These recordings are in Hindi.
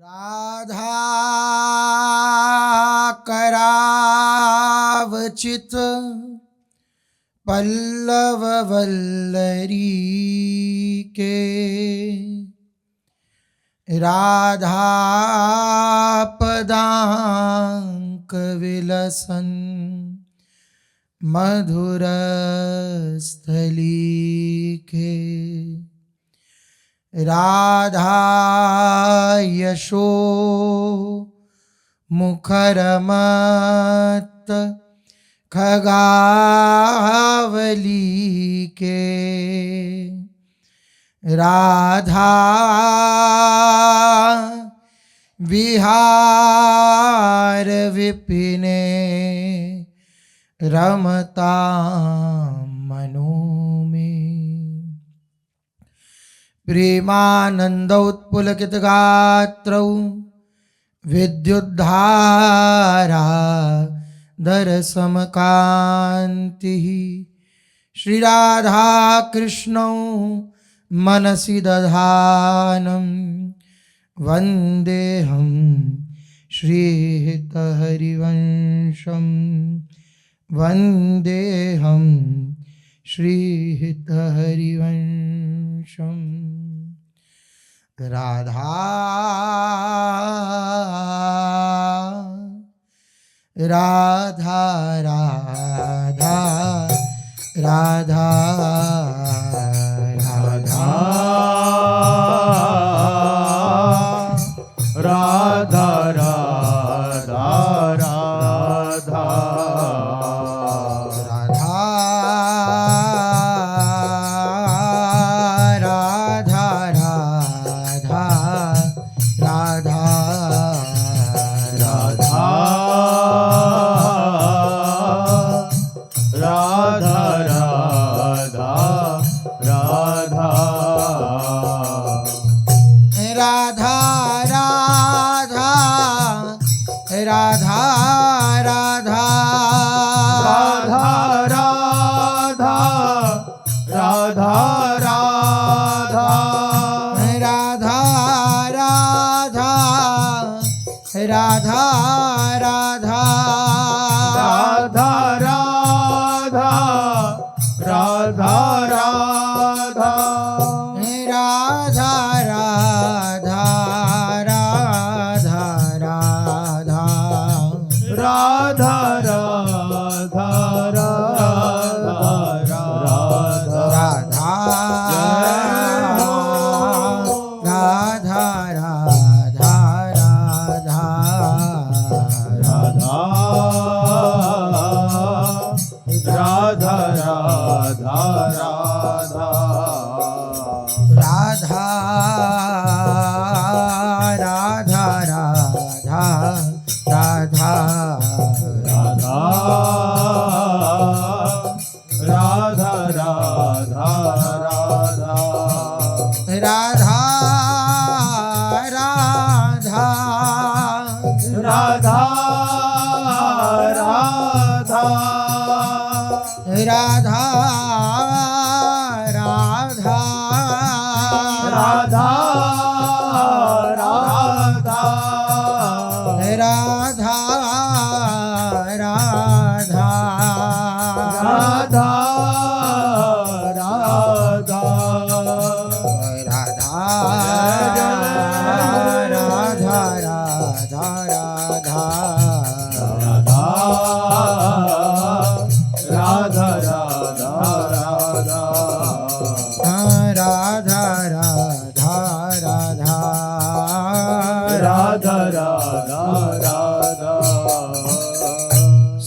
राधा करावचित पल्लव वल्लरी के, राधा पदांक विलसन मधुर स्थली के, राधा यशो मुखरमत खगावली के, राधा विहार विपिने रमता मनो में, प्रेमानंदोत्पुलकित गात्रौ विद्युद्धारा दरसमकान्ति, श्री राधा कृष्णौ मनसि दधानं वन्देऽहं श्रीहितहरिवंशं, वन्देऽहं श्रीहितहरिवंशम्। राधा राधा राधा राधा राधा राधा राधा राधा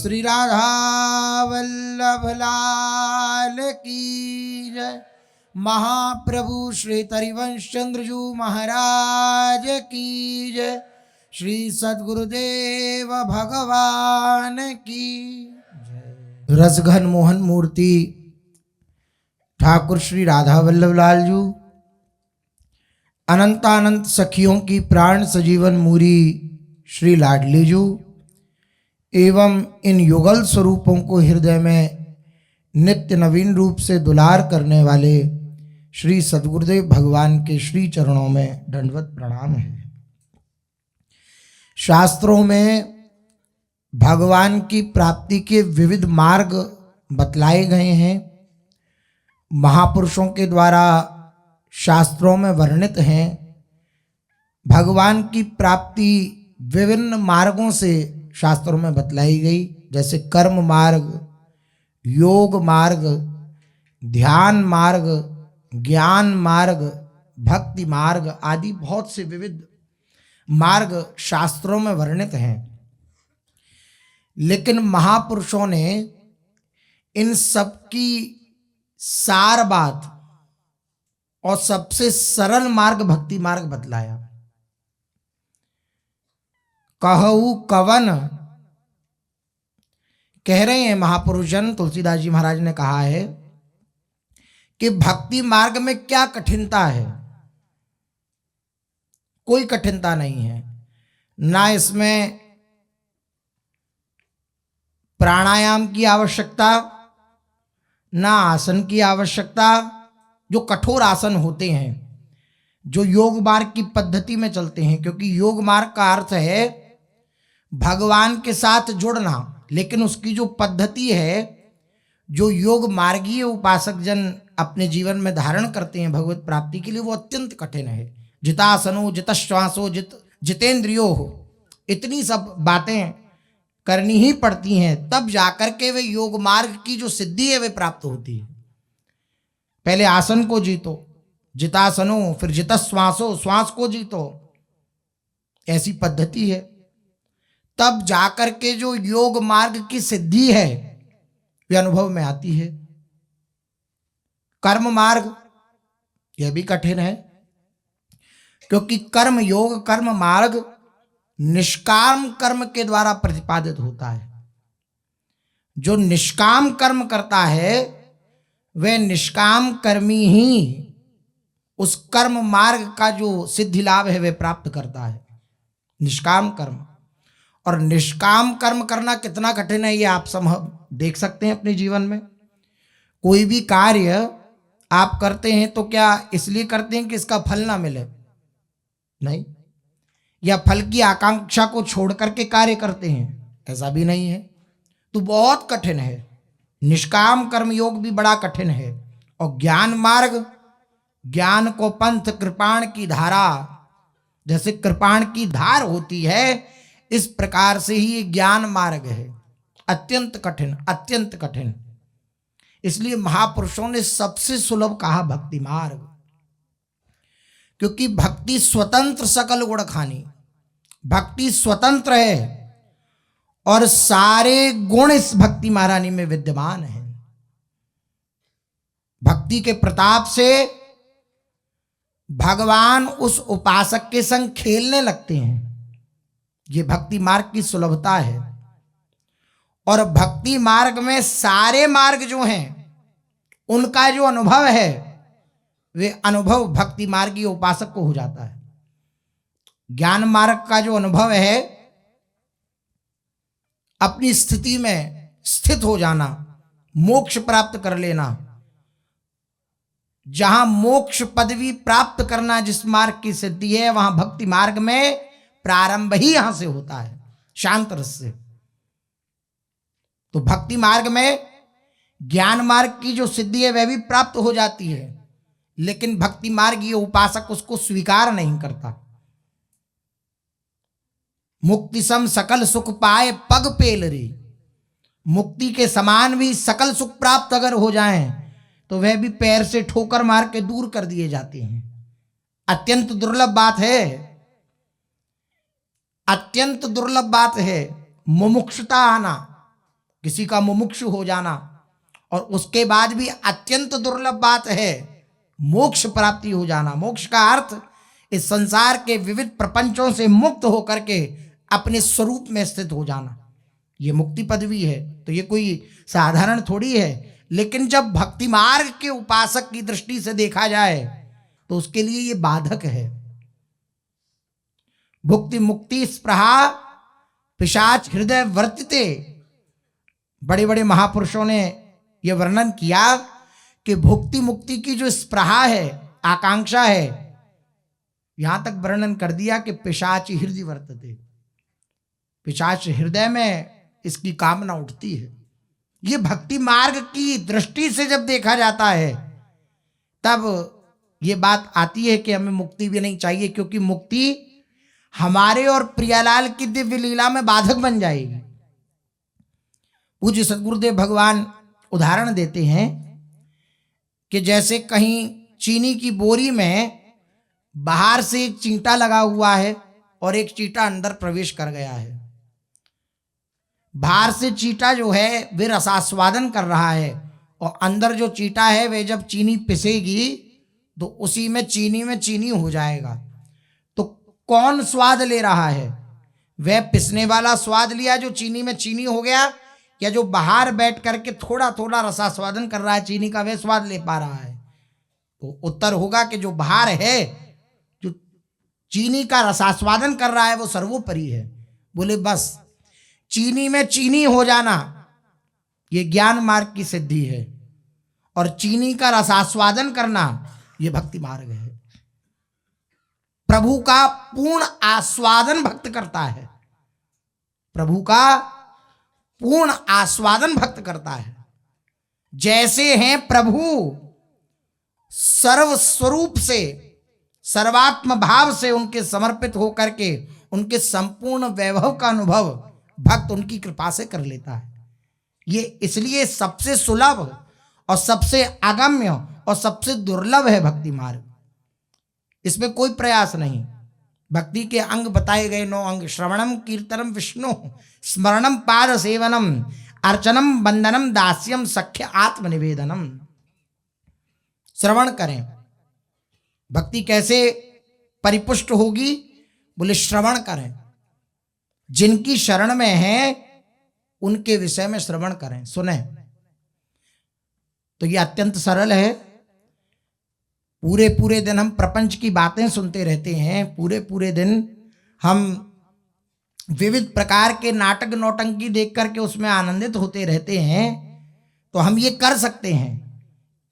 श्री राधा वल्लभ लाल की जय। महाप्रभु श्री तरिवंश चंद्रजू महाराज की जय। श्री सद्गुरुदेव भगवान की जय। रसघन मोहन मूर्ति ठाकुर श्री राधा वल्लभ लाल जू, अनंतानंत सखियों की प्राण सजीवन मूरी श्री लाडली जू एवं इन युगल स्वरूपों को हृदय में नित्य नवीन रूप से दुलार करने वाले श्री सद्गुरुदेव भगवान के श्री चरणों में दंडवत प्रणाम है। शास्त्रों में भगवान की प्राप्ति के विविध मार्ग बतलाए गए हैं, महापुरुषों के द्वारा शास्त्रों में वर्णित हैं। भगवान की प्राप्ति विभिन्न मार्गों से शास्त्रों में बतलाई गई, जैसे कर्म मार्ग, योग मार्ग, ध्यान मार्ग, ज्ञान मार्ग, भक्ति मार्ग आदि बहुत से विविध मार्ग शास्त्रों में वर्णित हैं। लेकिन महापुरुषों ने इन सब की सार बात और सबसे सरल मार्ग भक्ति मार्ग बतलाया। कहू कवन, कह रहे हैं महापुरुष जन, तुलसीदास जी महाराज ने कहा है कि भक्ति मार्ग में क्या कठिनता है। कोई कठिनता नहीं है, ना इसमें प्राणायाम की आवश्यकता, ना आसन की आवश्यकता। जो कठोर आसन होते हैं, जो योग मार्ग की पद्धति में चलते हैं, क्योंकि योग मार्ग का अर्थ है भगवान के साथ जुड़ना, लेकिन उसकी जो पद्धति है, जो योग मार्गीय उपासक जन अपने जीवन में धारण करते हैं भगवत प्राप्ति के लिए, वो अत्यंत कठिन है। जितासनो जितश्वासो जितेंद्रियो हो, इतनी सब बातें करनी ही पड़ती हैं, तब जाकर के वे योग मार्ग की जो सिद्धि है वे प्राप्त होती है। पहले आसन को जीतो, जितासनो, फिर जितश्वासो, श्वास को जीतो, ऐसी पद्धति है। तब जाकर के जो योग मार्ग की सिद्धि है वे अनुभव में आती है। कर्म मार्ग यह भी कठिन है, क्योंकि कर्म योग कर्म मार्ग निष्काम कर्म के द्वारा प्रतिपादित होता है। जो निष्काम कर्म करता है वह निष्काम कर्मी ही उस कर्म मार्ग का जो सिद्धि लाभ है वह प्राप्त करता है, निष्काम कर्म। और निष्काम कर्म करना कितना कठिन है ये आप सब देख सकते हैं अपने जीवन में। कोई भी कार्य आप करते हैं तो क्या इसलिए करते हैं कि इसका फल ना मिले? नहीं। या फल की आकांक्षा को छोड़ करके कार्य करते हैं? ऐसा भी नहीं है। तो बहुत कठिन है। निष्काम कर्म योग भी बड़ा कठिन है। और ज्ञान मार्ग, ज्ञान को पंथ कृपाण की धारा, जैसे कृपाण की धार होती है, इस प्रकार से ही ये ज्ञान मार्ग है। अत्यंत कठिन, अत्यंत कठिन। इसलिए महापुरुषों ने सबसे सुलभ कहा भक्ति मार्ग, क्योंकि भक्ति स्वतंत्र सकल गुण खानी, भक्ति स्वतंत्र है और सारे गुण इस भक्ति महारानी में विद्यमान है। भक्ति के प्रताप से भगवान उस उपासक के संग खेलने लगते हैं। ये भक्ति मार्ग की सुलभता है। और भक्ति मार्ग में सारे मार्ग जो हैं उनका जो अनुभव है वे अनुभव भक्ति मार्गी उपासक को हो जाता है। ज्ञान मार्ग का जो अनुभव है, अपनी स्थिति में स्थित हो जाना, मोक्ष प्राप्त कर लेना, जहां मोक्ष पदवी प्राप्त करना जिस मार्ग की सिद्धि है, वहां भक्ति मार्ग में प्रारंभ ही यहां से होता है, शांत रस से। तो भक्ति मार्ग में ज्ञान मार्ग की जो सिद्धि है वह भी प्राप्त हो जाती है, लेकिन भक्ति मार्ग ये उपासक उसको स्वीकार नहीं करता। मुक्ति सम सकल सुख पाए पग पेल रे, मुक्ति के समान भी सकल सुख प्राप्त अगर हो जाएं तो वह भी पैर से ठोकर मार के दूर कर दिए जाते हैं। अत्यंत दुर्लभ बात है, अत्यंत दुर्लभ बात है मुमुक्षुता आना, किसी का मुमुक्षु हो जाना। और उसके बाद भी अत्यंत दुर्लभ बात है मोक्ष प्राप्ति हो जाना। मोक्ष का अर्थ इस संसार के विविध प्रपंचों से मुक्त होकर के अपने स्वरूप में स्थित हो जाना, ये मुक्ति पदवी है। तो ये कोई साधारण थोड़ी है। लेकिन जब भक्ति मार्ग के उपासक की दृष्टि से देखा जाए तो उसके लिए ये बाधक है। भुक्ति मुक्ति स्पृहा पिशाच हृदय वर्तिते, बड़े बड़े महापुरुषों ने यह वर्णन किया कि भुक्ति मुक्ति की जो स्पृहा है, आकांक्षा है, यहां तक वर्णन कर दिया कि पिशाच हृदय वर्तते, पिशाच हृदय में इसकी कामना उठती है। ये भक्ति मार्ग की दृष्टि से जब देखा जाता है तब ये बात आती है कि हमें मुक्ति भी नहीं चाहिए, क्योंकि मुक्ति हमारे और प्रियालाल की दिव्य लीला में बाधक बन जाएगी। पूज्य सद्गुरुदेव भगवान उदाहरण देते हैं कि जैसे कहीं चीनी की बोरी में बाहर से एक चींटा लगा हुआ है और एक चींटा अंदर प्रवेश कर गया है। बाहर से चींटा जो है वे रसास्वादन कर रहा है और अंदर जो चींटा है वे जब चीनी पिसेगी तो उसी में चीनी हो जाएगा। तो कौन स्वाद ले रहा है? वह पिसने वाला स्वाद लिया जो चीनी में चीनी हो गया, या जो बाहर बैठ करके थोड़ा थोड़ा रसास्वादन कर रहा है चीनी का, वह स्वाद ले पा रहा है? तो उत्तर होगा कि जो बाहर है, जो चीनी का रसास्वादन कर रहा है, वो सर्वोपरि है। बोले बस चीनी में चीनी हो जाना ये ज्ञान मार्ग की सिद्धि है, और चीनी का रसास्वादन करना ये भक्ति मार्ग है। प्रभु का पूर्ण आस्वादन भक्त करता है, प्रभु का पूर्ण आस्वादन भक्त करता है। जैसे हैं प्रभु सर्व स्वरूप से, सर्वात्म भाव से उनके समर्पित होकर के उनके संपूर्ण वैभव का अनुभव भक्त उनकी कृपा से कर लेता है। ये इसलिए सबसे सुलभ और सबसे अगम्य और सबसे दुर्लभ है भक्ति मार्ग। इसमें कोई प्रयास नहीं। भक्ति के अंग बताए गए 9 अंग: श्रवणम कीर्तनम विष्णु, स्मरणम पाद सेवनम, अर्चनम बंदनम दास्यम सख्य आत्मनिवेदनम। श्रवण करें। भक्ति कैसे परिपुष्ट होगी? बोले श्रवण करें। जिनकी शरण में है उनके विषय में श्रवण करें, सुने। तो ये अत्यंत सरल है। पूरे पूरे दिन हम प्रपंच की बातें सुनते रहते हैं, पूरे पूरे दिन हम विविध प्रकार के नाटक नौटंकी देख करके उसमें आनंदित होते रहते हैं। तो हम ये कर सकते हैं,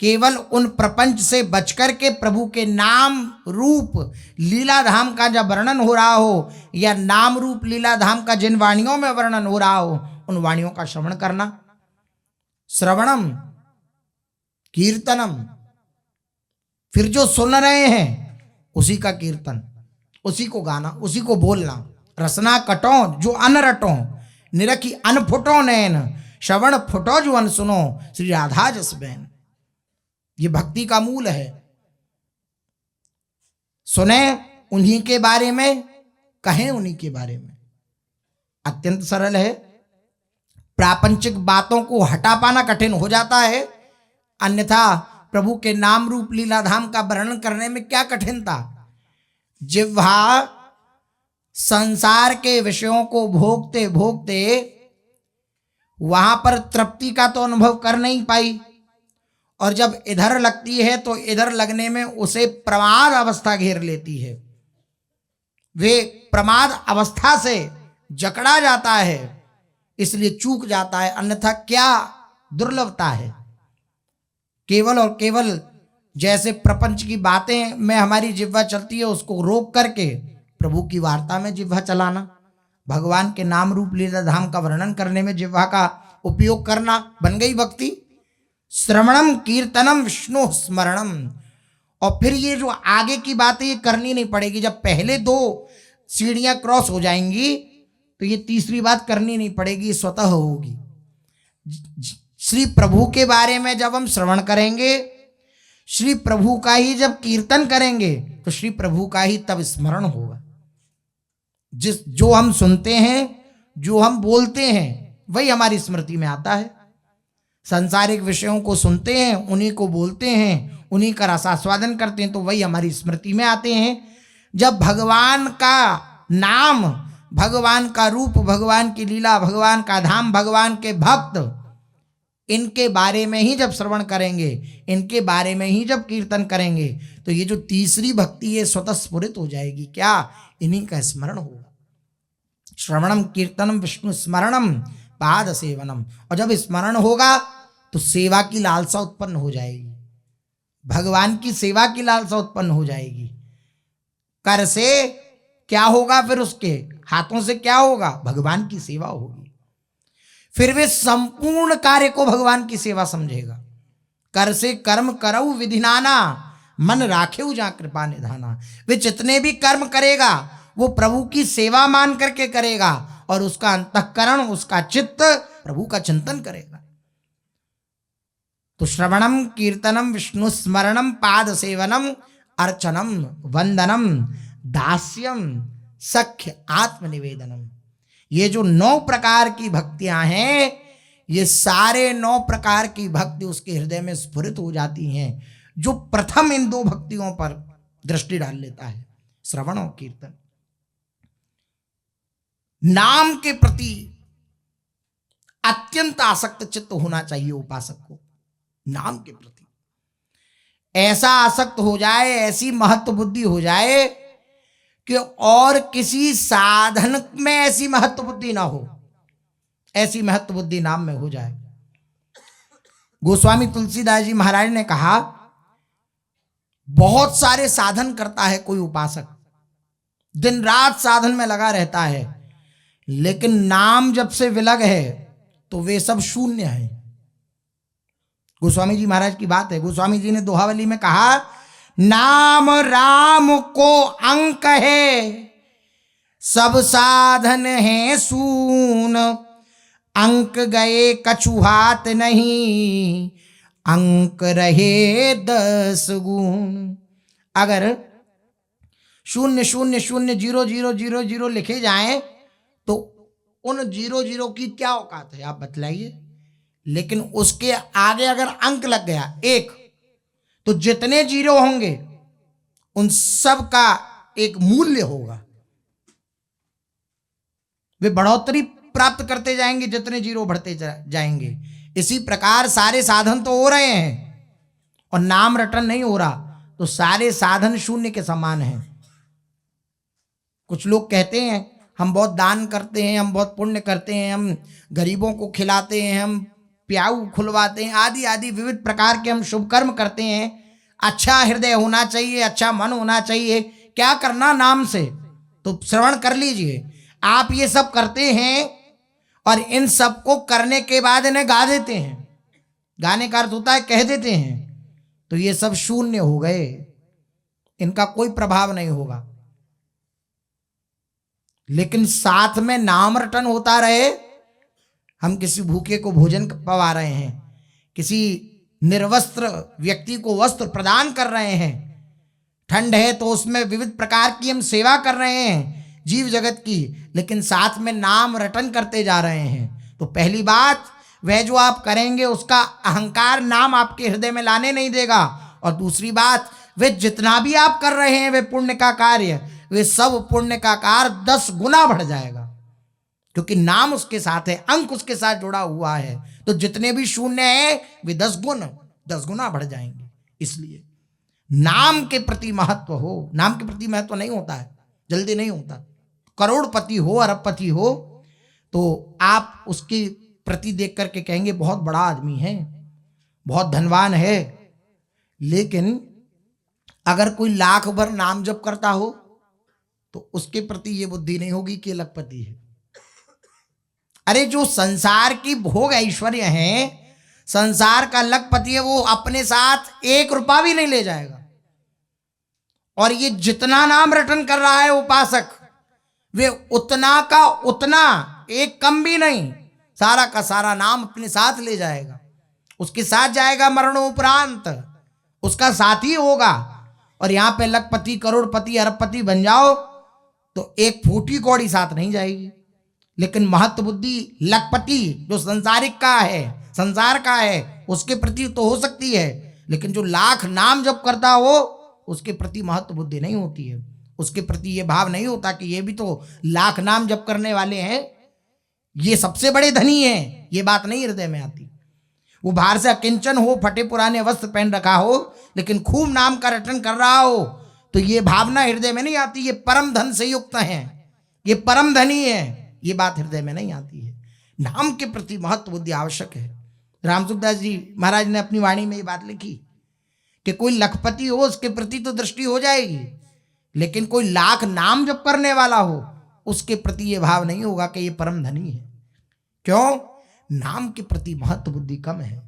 केवल उन प्रपंच से बचकर के प्रभु के नाम रूप लीला धाम का जब वर्णन हो रहा हो, या नाम रूप लीला धाम का जिन वाणियों में वर्णन हो रहा हो, उन वाणियों का श्रवण करना। श्रवणम कीर्तनम, फिर जो सुन रहे हैं उसी का कीर्तन, उसी को गाना, उसी को बोलना। रसना कटो जो अन रटो, निरखी अन फुटो नैन, श्रवण फुटो जो अन सुनो, श्री राधा जस बैन। ये भक्ति का मूल है। सुने उन्हीं के बारे में, कहें उन्हीं के बारे में। अत्यंत सरल है। प्रापंचिक बातों को हटा पाना कठिन हो जाता है, अन्यथा प्रभु के नाम रूप लीला धाम का वर्णन करने में क्या कठिनता। जिह्वा संसार के विषयों को भोगते भोगते वहां पर तृप्ति का तो अनुभव कर नहीं पाई, और जब इधर लगती है तो इधर लगने में उसे प्रमाद अवस्था घेर लेती है। वे प्रमाद अवस्था से जकड़ा जाता है, इसलिए चूक जाता है। अन्यथा क्या दुर्लभता है। केवल और केवल जैसे प्रपंच की बातें में हमारी जिह्वा चलती है, उसको रोक करके प्रभु की वार्ता में जिह्वा चलाना, भगवान के नाम रूप लीला धाम का वर्णन करने में जिह्वा का उपयोग करना, बन गई भक्ति। श्रवणम कीर्तनम विष्णु स्मरणम। और फिर ये जो आगे की बातें ये करनी नहीं पड़ेगी। जब पहले 2 सीढ़ियां क्रॉस हो जाएंगी तो ये तीसरी बात करनी नहीं पड़ेगी, स्वतः होगी। श्री प्रभु के बारे में जब हम श्रवण करेंगे, श्री प्रभु का ही जब कीर्तन करेंगे, तो श्री प्रभु का ही तब स्मरण होगा। जो हम सुनते हैं, जो हम बोलते हैं, वही हमारी स्मृति में आता है। सांसारिक विषयों को सुनते हैं, उन्हीं को बोलते हैं, उन्हीं का रसास्वादन करते हैं, तो वही हमारी स्मृति में आते हैं। जब भगवान का नाम, भगवान का रूप, भगवान की लीला, भगवान का धाम, भगवान के भक्त, इनके बारे में ही जब श्रवण करेंगे, इनके बारे में ही जब कीर्तन करेंगे, तो ये जो तीसरी भक्ति है स्वतः स्फुरित हो जाएगी। क्या? इन्हीं का स्मरण होगा। श्रवणम कीर्तनम विष्णु स्मरणम पाद सेवनम। और जब स्मरण होगा तो सेवा की लालसा उत्पन्न हो जाएगी, भगवान की सेवा की लालसा उत्पन्न हो जाएगी। कर से क्या होगा? फिर उसके हाथों से क्या होगा? भगवान की सेवा होगी। फिर वे संपूर्ण कार्य को भगवान की सेवा समझेगा। कर से कर्म करऊ विधि नाना, मन राखेऊ जा कृपा निधाना। वे जितने भी कर्म करेगा वो प्रभु की सेवा मान करके करेगा और उसका अंतःकरण, उसका चित्त प्रभु का चिंतन करेगा। तो श्रवणम कीर्तनम विष्णु स्मरणम पाद सेवनम अर्चनम वंदनम दास्यम सख्य आत्मनिवेदनम, ये जो 9 प्रकार की भक्तियां हैं, ये सारे 9 प्रकार की भक्ति उसके हृदय में स्फुरित हो जाती हैं जो प्रथम इन 2 भक्तियों पर दृष्टि डाल लेता है, श्रवण और कीर्तन। नाम के प्रति अत्यंत आसक्त चित्त होना चाहिए उपासक को। नाम के प्रति ऐसा आसक्त हो जाए, ऐसी महत्व बुद्धि हो जाए कि और किसी साधन में ऐसी महत्व बुद्धि ना हो, ऐसी महत्व बुद्धि नाम में हो जाए। गोस्वामी तुलसीदास जी महाराज ने कहा, बहुत सारे साधन करता है कोई उपासक, दिन रात साधन में लगा रहता है, लेकिन नाम जब से विलग है तो वे सब शून्य है। गोस्वामी जी महाराज की बात है। गोस्वामी जी ने दोहावली में कहा, नाम राम को अंक है, सब साधन है सून, अंक गए कछु हाथ नहीं, अंक रहे 10 गुण। अगर 0 0 0 0 0 0 0 लिखे जाएं तो उन 0 0 की क्या औकात है, आप बतलाइए। लेकिन उसके आगे अगर अंक लग गया 1, तो जितने 0 होंगे उन सब का एक मूल्य होगा, वे बढ़ोतरी प्राप्त करते जाएंगे जितने 0 बढ़ते जाएंगे। इसी प्रकार सारे साधन तो हो रहे हैं और नाम रटन नहीं हो रहा, तो सारे साधन शून्य के समान हैं। कुछ लोग कहते हैं हम बहुत दान करते हैं, हम बहुत पुण्य करते हैं, हम गरीबों को खिलाते हैं, हम प्याऊ खुलवाते हैं, आदि आदि विविध प्रकार के हम शुभ कर्म करते हैं। अच्छा हृदय होना चाहिए, अच्छा मन होना चाहिए, क्या करना नाम से, तो श्रवण कर लीजिए। आप ये सब करते हैं और इन सब को करने के बाद इन्हें गा देते हैं। गाने का अर्थ होता है कह देते हैं, तो ये सब शून्य हो गए, इनका कोई प्रभाव नहीं होगा। लेकिन साथ में नाम रटन होता रहे, हम किसी भूखे को भोजन पवा रहे हैं, किसी निर्वस्त्र व्यक्ति को वस्त्र प्रदान कर रहे हैं, ठंड है तो उसमें विविध प्रकार की हम सेवा कर रहे हैं जीव जगत की, लेकिन साथ में नाम रटन करते जा रहे हैं, तो पहली बात वह जो आप करेंगे उसका अहंकार नाम आपके हृदय में लाने नहीं देगा, और दूसरी बात वे जितना भी आप कर रहे हैं वे पुण्य का कार्य, वे सब पुण्य का कार्य 10 गुना बढ़ जाएगा, क्योंकि नाम उसके साथ है, अंक उसके साथ जुड़ा हुआ है। तो जितने भी शून्य हैं वे 10 गुना बढ़ जाएंगे। इसलिए नाम के प्रति महत्व हो। नाम के प्रति महत्व नहीं होता है, जल्दी नहीं होता। करोड़पति हो, अरबपति हो, तो आप उसके प्रति देख करके कहेंगे बहुत बड़ा आदमी है, बहुत धनवान है, लेकिन अगर कोई लाख भर नाम जप करता हो तो उसके प्रति ये बुद्धि नहीं होगी कि लखपति है। अरे जो संसार की भोग ऐश्वर्य है, संसार का लखपति है, वो अपने साथ 1 रुपया भी नहीं ले जाएगा। और ये जितना नाम रटन कर रहा है उपासक, वे उतना का उतना, एक कम भी नहीं, सारा का सारा नाम अपने साथ ले जाएगा, उसके साथ जाएगा मरणोपरांत, उसका साथी होगा। और यहां पे लखपति, करोड़पति, अरबपति बन जाओ तो एक फूटी कौड़ी साथ नहीं जाएगी। लेकिन महत्व बुद्धि लखपति जो संसारिक का है, संसार का है, उसके प्रति तो हो सकती है, लेकिन जो लाख नाम जप करता हो उसके प्रति महत्व बुद्धि नहीं होती है। उसके प्रति ये भाव नहीं होता कि ये भी तो लाख नाम जप करने वाले हैं, ये सबसे बड़े धनी हैं, ये बात नहीं हृदय में आती। वो बाहर से अकिंचन हो, फटे पुराने वस्त्र पहन रखा हो, लेकिन खूब नाम का रटन कर रहा हो, तो ये भावना हृदय में नहीं आती, ये परम धन से युक्त है, ये परम धनी है, ये बात हृदय में नहीं आती है। नाम के प्रति महत्व बुद्धि आवश्यक है। रामसुखदास जी महाराज ने अपनी वाणी में ये बात लिखी कि कोई लखपति हो उसके प्रति तो दृष्टि हो जाएगी, लेकिन कोई लाख नाम जप करने वाला हो उसके प्रति ये भाव नहीं होगा कि ये परम धनी है। क्यों? नाम के प्रति महत्व बुद्धि कम है।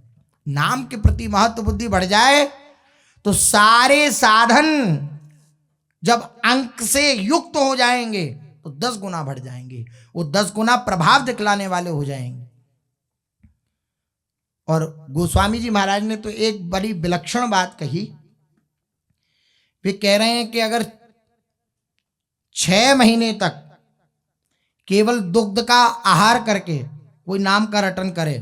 नाम के प्रति महत्व बुद्धि बढ़ जाए तो सारे साधन जब अंक से युक्त हो जाएंगे तो 10 गुना बढ़ जाएंगे, वो 10 गुना प्रभाव दिखलाने वाले हो जाएंगे। और गोस्वामी जी महाराज ने तो एक बड़ी विलक्षण बात कही। वे कह रहे हैं कि अगर 6 महीने तक केवल दुग्ध का आहार करके कोई नाम का रटन करे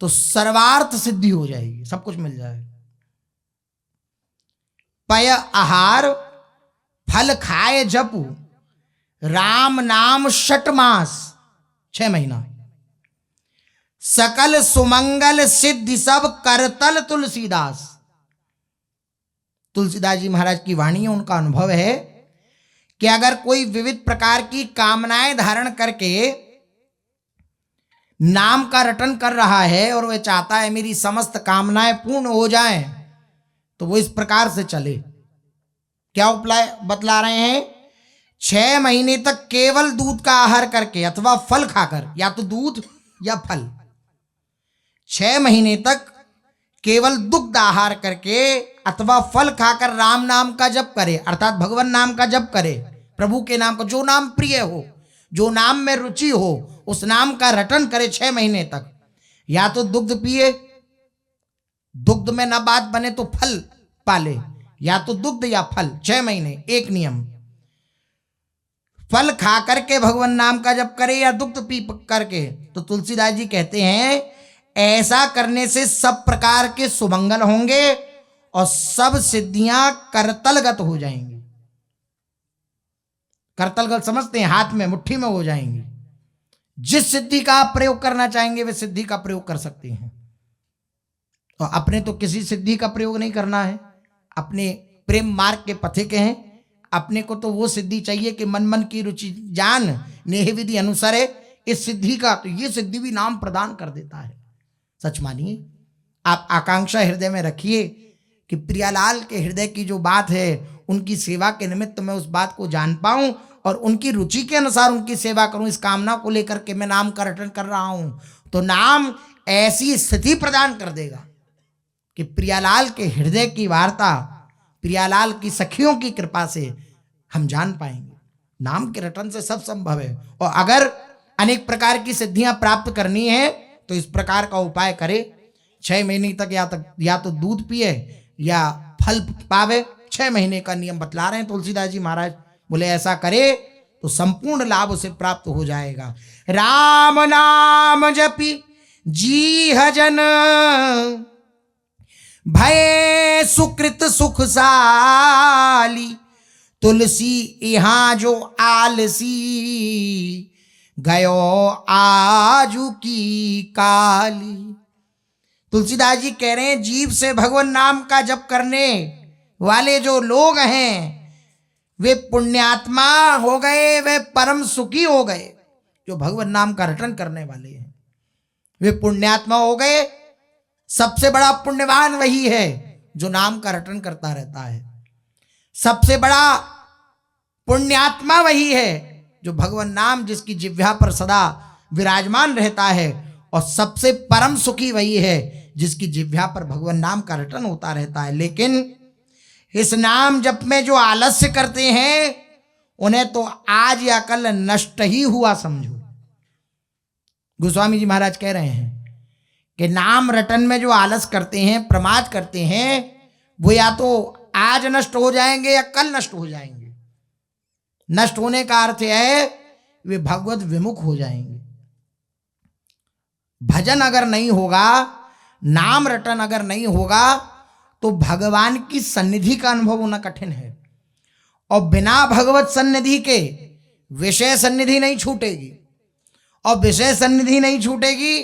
तो सर्वार्थ सिद्धि हो जाएगी, सब कुछ मिल जाएगा। पय आहार फल खाए जपू राम नाम 6 मास, 6 महीना, सकल सुमंगल सिद्धि सब करतल तुलसीदास। तुलसीदास जी महाराज की वाणी है, उनका अनुभव है कि अगर कोई विविध प्रकार की कामनाएं धारण करके नाम का रटन कर रहा है और वह चाहता है मेरी समस्त कामनाएं पूर्ण हो जाएं, तो वो इस प्रकार से चले। क्या उपाय बतला रहे हैं? 6 महीने तक केवल दूध का आहार करके अथवा फल खाकर, या तो दूध या फल, 6 महीने तक केवल दुग्ध आहार करके अथवा फल खाकर राम नाम का जप करे, अर्थात भगवान नाम का जप करे, प्रभु के नाम का, जो नाम प्रिय हो, जो नाम में रुचि हो, उस नाम का रटन करे 6 महीने तक। या तो दुग्ध पिए, दुग्ध में न बात बने तो फल पाले, या तो दुग्ध या फल, 6 महीने एक नियम। फल खा करके भगवान नाम का जप करे या दुग्ध पी करके। तो तुलसीदास जी कहते हैं ऐसा करने से सब प्रकार के सुमंगल होंगे और सब सिद्धियां करतलगत हो जाएंगी। करतलगत समझते हैं? हाथ में, मुट्ठी में हो जाएंगी। जिस सिद्धि का आप प्रयोग करना चाहेंगे वे सिद्धि का प्रयोग कर सकते हैं। तो अपने तो किसी सिद्धि का प्रयोग नहीं करना है, अपने प्रेम मार्ग के पथिक हैं। अपने को तो वो सिद्धि चाहिए कि मन मन की रुचि जान नेह विधि अनुसारे। इस सिद्धि का तो ये सिद्धि भी नाम प्रदान कर देता है। सच मानिए, आप आकांक्षा हृदय में रखिए कि प्रियालाल के हृदय की जो बात है उनकी सेवा के निमित्त मैं उस बात को जान पाऊं और उनकी रुचि के अनुसार उनकी सेवा करूं। इस कामना को लेकर के मैं नाम का रटन कर रहा हूं तो नाम ऐसी स्थिति प्रदान कर देगा कि प्रियालाल के हृदय की वार्ता प्रियालाल की सखियों की कृपा से हम जान पाएंगे। नाम के रटन से सब संभव है। और अगर अनेक प्रकार की सिद्धियां प्राप्त करनी है तो इस प्रकार का उपाय करे। 6 महीने तक या तो दूध पिए या फल पावे। 6 महीने का नियम बतला रहे हैं तुलसीदास जी महाराज। बोले ऐसा करे तो संपूर्ण लाभ उसे प्राप्त हो जाएगा। राम नाम जपी जी हजन भय सुकृत सुखसाली तुलसी यहाँ जो आलसी गयो आजू की काली। तुलसीदास जी कह रहे हैं जीव से भगवान नाम का जप करने वाले जो लोग हैं वे पुण्यात्मा हो गए, वे परम सुखी हो गए। जो भगवान नाम का रटन करने वाले हैं वे पुण्यात्मा हो गए। सबसे बड़ा पुण्यवान वही है जो नाम का रटन करता रहता है। सबसे बड़ा पुण्यात्मा वही है जो भगवान नाम जिसकी जिह्वा पर सदा विराजमान रहता है। और सबसे परम सुखी वही है जिसकी जिह्वा पर भगवान नाम का रटन होता रहता है। लेकिन इस नाम जप में जो आलस्य करते हैं उन्हें तो आज या कल नष्ट ही हुआ समझो। गोस्वामी जी महाराज कह रहे हैं कि नाम रटन में जो आलस करते हैं, प्रमाद करते हैं, वो या तो आज नष्ट हो जाएंगे या कल नष्ट हो जाएंगे। नष्ट होने का अर्थ है वे भगवत विमुख हो जाएंगे। भजन अगर नहीं होगा, नाम रटन अगर नहीं होगा तो भगवान की सन्निधि का अनुभव होना कठिन है। और बिना भगवत सन्निधि के विषय सन्निधि नहीं छूटेगी। और विषय सन्निधि नहीं छूटेगी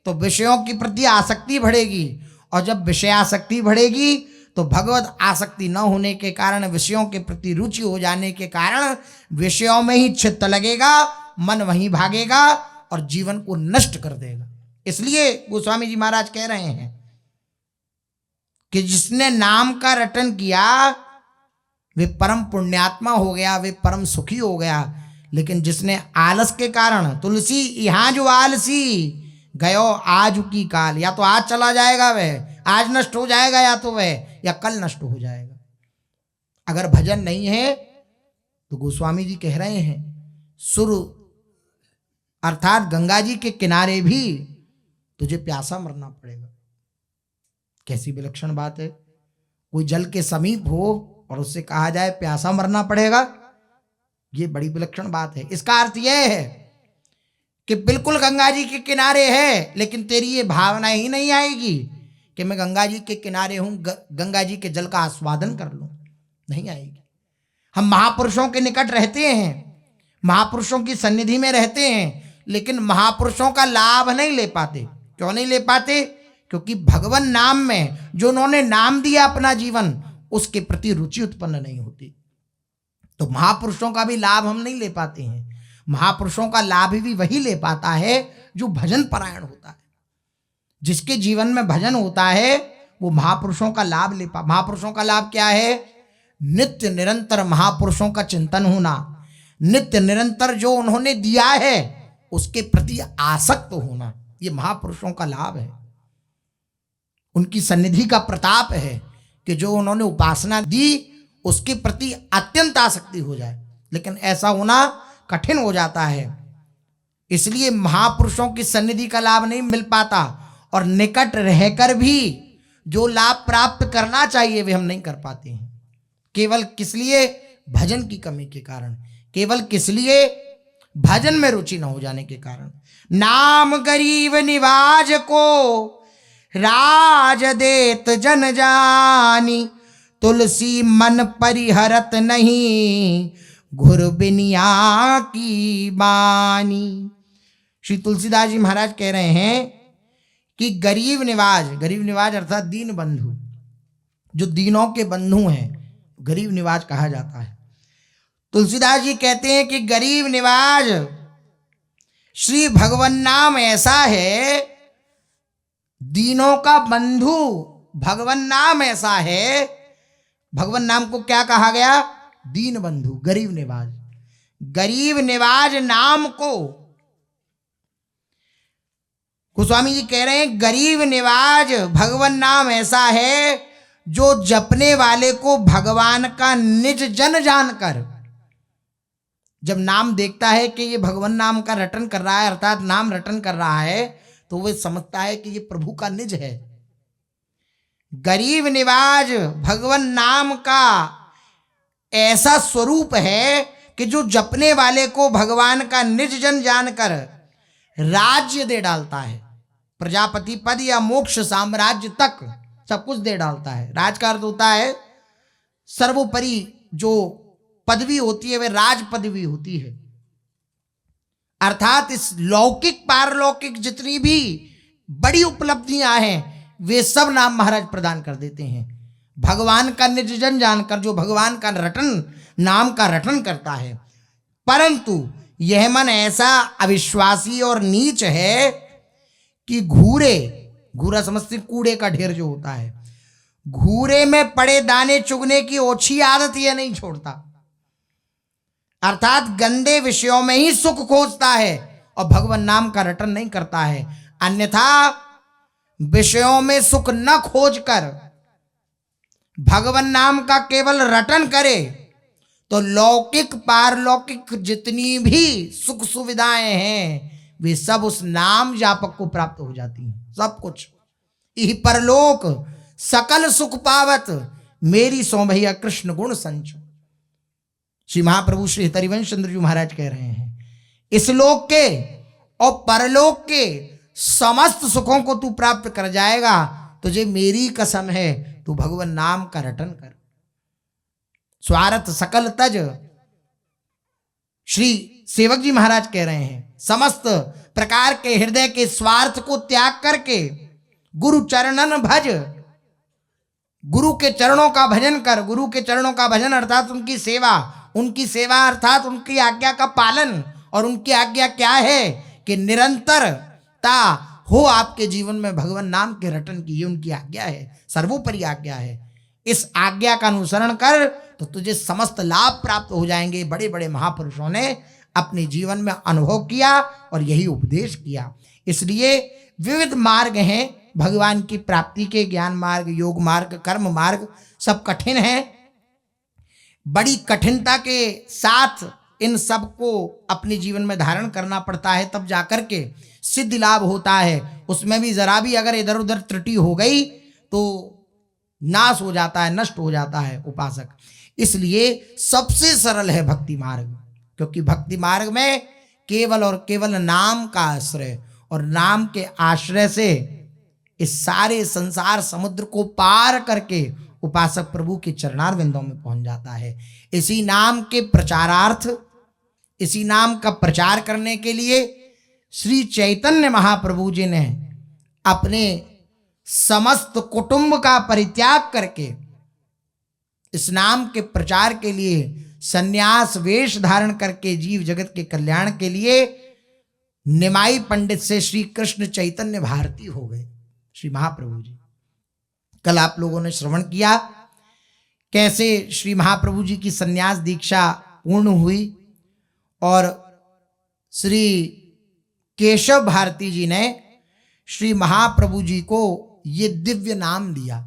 तो विषयों की प्रति आसक्ति बढ़ेगी। और जब विषय आसक्ति बढ़ेगी तो भगवत आसक्ति न होने के कारण, विषयों के प्रति रुचि हो जाने के कारण विषयों में ही चित्त लगेगा, मन वहीं भागेगा और जीवन को नष्ट कर देगा। इसलिए गोस्वामी जी महाराज कह रहे हैं कि जिसने नाम का रटन किया वे परम पुण्यात्मा हो गया, वे परम सुखी हो गया। लेकिन जिसने आलस के कारण, तुलसी यहाँ जो आलसी गयो आज की काल, या तो आज चला जाएगा वह, आज नष्ट हो जाएगा, या तो वह या कल नष्ट हो जाएगा। अगर भजन नहीं है तो गोस्वामी जी कह रहे हैं सुर अर्थात गंगा जी के किनारे भी तुझे प्यासा मरना पड़ेगा। कैसी विलक्षण बात है, कोई जल के समीप हो और उससे कहा जाए प्यासा मरना पड़ेगा, ये बड़ी विलक्षण बात है। इसका अर्थ यह है कि बिल्कुल गंगा जी के किनारे है, लेकिन तेरी ये भावना ही नहीं आएगी कि मैं गंगा जी के किनारे हूं, गंगा जी के जल का आस्वादन कर लूं, नहीं आएगी। हम महापुरुषों के निकट रहते हैं, महापुरुषों की सन्निधि में रहते हैं, लेकिन महापुरुषों का लाभ नहीं ले पाते। क्यों नहीं ले पाते? क्योंकि भगवान नाम में जो उन्होंने नाम दिया अपना जीवन, उसके प्रति रुचि उत्पन्न नहीं होती। तो महापुरुषों का भी लाभ हम नहीं ले पाते हैं। महापुरुषों का लाभ भी वही ले पाता है जो भजन परायण होता है। जिसके जीवन में भजन होता है वो महापुरुषों का लाभ ले पा। महापुरुषों का लाभ क्या है? नित्य निरंतर महापुरुषों का चिंतन होना, नित्य निरंतर जो उन्होंने दिया है उसके प्रति आसक्त होना, ये महापुरुषों का लाभ है। उनकी सन्निधि का प्रताप है कि जो उन्होंने उपासना दी उसके प्रति अत्यंत आसक्ति हो जाए, लेकिन ऐसा होना कठिन हो जाता है। इसलिए महापुरुषों की सन्निधि का लाभ नहीं मिल पाता, और निकट रहकर भी जो लाभ प्राप्त करना चाहिए वे हम नहीं कर पाते हैं। केवल किस लिए? भजन की कमी के कारण, केवल किस लिए? भजन में रुचि न हो जाने के कारण। नाम गरीब निवाज को राज देत जन जानी, तुलसी मन परिहरत नहीं घुर बिनिया की बानी। श्री तुलसीदास जी महाराज कह रहे हैं कि गरीब निवाज अर्थात दीन बंधु, जो दीनों के बंधु हैं, गरीब निवाज कहा जाता है। तुलसीदास जी कहते हैं कि गरीब निवाज श्री भगवान नाम ऐसा है, दीनों का बंधु भगवान नाम ऐसा है। भगवान नाम को क्या कहा गया? दीन बंधु, गरीब निवाज। गरीब निवाज नाम को गोस्वामी जी कह रहे हैं गरीब निवाज भगवान नाम ऐसा है जो जपने वाले को भगवान का निज जन जानकर, जब नाम देखता है कि ये भगवान नाम का रटन कर रहा है, अर्थात नाम रटन कर रहा है, तो वह समझता है कि ये प्रभु का निज है। गरीब निवाज भगवान नाम का ऐसा स्वरूप है कि जो जपने वाले को भगवान का निज जन जानकर राज्य दे डालता है। प्रजापति पद या मोक्ष साम्राज्य तक सब कुछ दे डालता है। राज का अर्थ होता है सर्वोपरि जो पदवी होती है वह राज पदवी होती है, अर्थात इस लौकिक पारलौकिक जितनी भी बड़ी उपलब्धियां हैं वे सब नाम महाराज प्रदान कर देते हैं। भगवान का निज जन जानकर जो भगवान का रटन, नाम का रटन करता है, परंतु यह मन ऐसा अविश्वासी और नीच है कि घूरा समझते कूड़े का ढेर जो होता है, घूरे में पड़े दाने चुगने की ओछी आदत यह नहीं छोड़ता, अर्थात गंदे विषयों में ही सुख खोजता है और भगवान नाम का रटन नहीं करता है। अन्यथा विषयों में सुख न खोजकर भगवान नाम का केवल रटन करे तो लौकिक पारलौकिक जितनी भी सुख सुविधाएं हैं वे सब उस नाम जापक को प्राप्त हो जाती हैं। सब कुछ यही परलोक सकल सुख पावत मेरी सो भैया कृष्ण गुण संचो। श्री महाप्रभु श्री हरिवंश चंद्र जी महाराज कह रहे हैं इस लोक के और परलोक के समस्त सुखों को तू प्राप्त कर जाएगा, तुझे मेरी कसम है तू भगवान नाम का रटन कर। स्वार्थ सकल तज, श्री सेवक जी महाराज कह रहे हैं समस्त प्रकार के हृदय के स्वार्थ को त्याग करके गुरु चरणन भज, गुरु के चरणों का भजन कर। गुरु के चरणों का भजन अर्थात उनकी सेवा अर्थात उनकी आज्ञा का पालन। और उनकी आज्ञा क्या है कि निरंतरता हो आपके जीवन में भगवान नाम के रटन की, ये उनकी आज्ञा है, सर्वोपरि आज्ञा है। इस आज्ञा का अनुसरण कर तो तुझे समस्त लाभ प्राप्त हो जाएंगे। बड़े बड़े महापुरुषों ने अपने जीवन में अनुभव किया और यही उपदेश किया। इसलिए विविध मार्ग हैं भगवान की प्राप्ति के, ज्ञान मार्ग, योग मार्ग, कर्म मार्ग, सब कठिन हैं। बड़ी कठिनता के साथ इन सब को अपने जीवन में धारण करना पड़ता है, तब जाकर के सिद्धि लाभ होता है। उसमें भी जरा भी अगर इधर उधर त्रुटि हो गई तो नाश हो जाता है, नष्ट हो जाता है उपासक। इसलिए सबसे सरल है भक्ति मार्ग, क्योंकि भक्ति मार्ग में केवल और केवल नाम का आश्रय, और नाम के आश्रय से इस सारे संसार समुद्र को पार करके उपासक प्रभु के चरणार बिंदों में पहुंच जाता है। इसी नाम के प्रचारार्थ, इसी नाम का प्रचार करने के लिए श्री चैतन्य महाप्रभु जी ने अपने समस्त कुटुंब का परित्याग करके इस नाम के प्रचार के लिए संन्यास वेश धारण करके जीव जगत के कल्याण के लिए निमाई पंडित से श्री कृष्ण चैतन्य भारती हो गए श्री महाप्रभु जी। कल आप लोगों ने श्रवण किया कैसे श्री महाप्रभु जी की संन्यास दीक्षा पूर्ण हुई और श्री केशव भारती जी ने श्री महाप्रभु जी को ये दिव्य नाम दिया,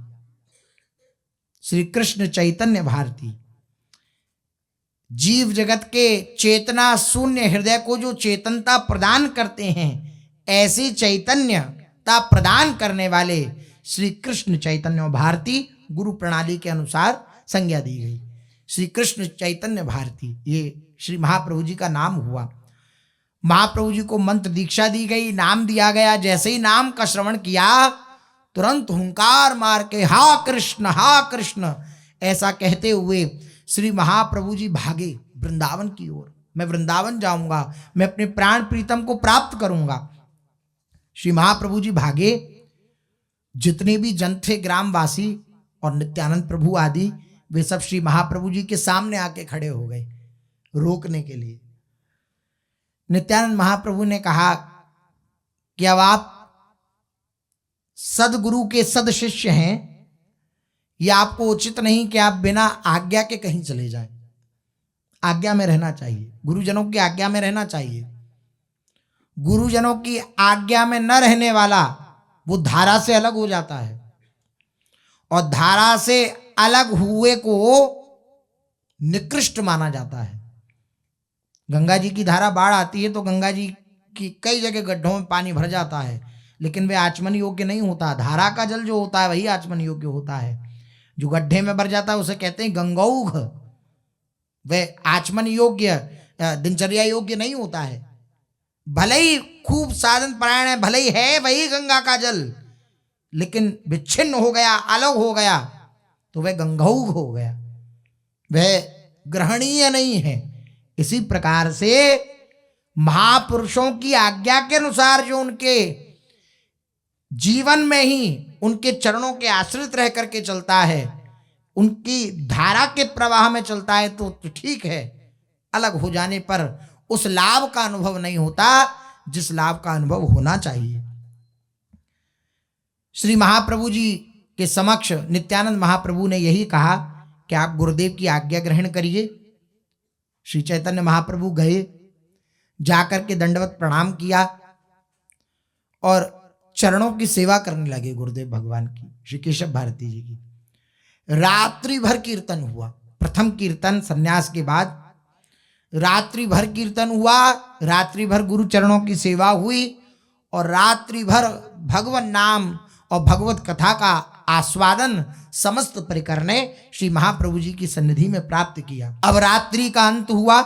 श्री कृष्ण चैतन्य भारती। जीव जगत के चेतना शून्य हृदय को जो चेतनता प्रदान करते हैं, ऐसी चैतन्यता प्रदान करने वाले श्री कृष्ण चैतन्य भारती गुरु प्रणाली के अनुसार संज्ञा दी गई। श्री कृष्ण चैतन्य भारती ये श्री महाप्रभु जी का नाम हुआ। महाप्रभु जी को मंत्र दीक्षा दी गई, नाम दिया गया। जैसे ही नाम का श्रवण किया तुरंत हुंकार मार के हा कृष्ण ऐसा कहते हुए श्री महाप्रभु जी भागे वृंदावन की ओर। मैं वृंदावन जाऊंगा, मैं अपने प्राण प्रीतम को प्राप्त करूंगा। श्री महाप्रभु जी भागे। जितने भी जन थे ग्रामवासी और नित्यानंद प्रभु आदि, वे सब श्री महाप्रभु जी के सामने आके खड़े हो गए रोकने के लिए। नित्यानंद महाप्रभु ने कहा कि अब आप सदगुरु के सद शिष्य हैं, यह आपको उचित नहीं कि आप बिना आज्ञा के कहीं चले जाएं। आज्ञा में रहना चाहिए, गुरुजनों की आज्ञा में रहना चाहिए। गुरुजनों की आज्ञा में न रहने वाला वो धारा से अलग हो जाता है, और धारा से अलग हुए को निकृष्ट माना जाता है। गंगा जी की धारा बाढ़ आती है तो गंगा जी की कई जगह गड्ढों में पानी भर जाता है, लेकिन वे आचमन योग्य नहीं होता। धारा का जल जो होता है वही आचमन योग्य होता है। जो गड्ढे में भर जाता है उसे कहते हैं गंगौघ, वह आचमन योग्य, दिनचर्या योग्य नहीं होता है। भले ही खूब साधन परायण है, भले ही है वही गंगा का जल, लेकिन विच्छिन्न हो गया, अलग हो गया तो वह गंगौघ हो गया, वह ग्रहणीय नहीं है। इसी प्रकार से महापुरुषों की आज्ञा के अनुसार जो उनके जीवन में ही उनके चरणों के आश्रित रह करके चलता है, उनकी धारा के प्रवाह में चलता है तो ठीक है। अलग हो जाने पर उस लाभ का अनुभव नहीं होता जिस लाभ का अनुभव होना चाहिए। श्री महाप्रभु जी के समक्ष नित्यानंद महाप्रभु ने यही कहा कि आप गुरुदेव की आज्ञा ग्रहण करिए। श्री चैतन्य महाप्रभु गए, जाकर के दंडवत प्रणाम किया और चरणों की सेवा करने लगे गुरुदेव भगवान की, श्री केशव भारती जी की। रात्रि भर कीर्तन हुआ। प्रथम कीर्तन संन्यास के बाद रात्रि भर कीर्तन हुआ, रात्रि भर गुरु चरणों की सेवा हुई और रात्रि भर भगवान नाम और भगवत कथा का आस्वादन समस्त परिकर ने श्री महाप्रभु जी की सन्निधि में प्राप्त किया। अब रात्रि का अंत हुआ।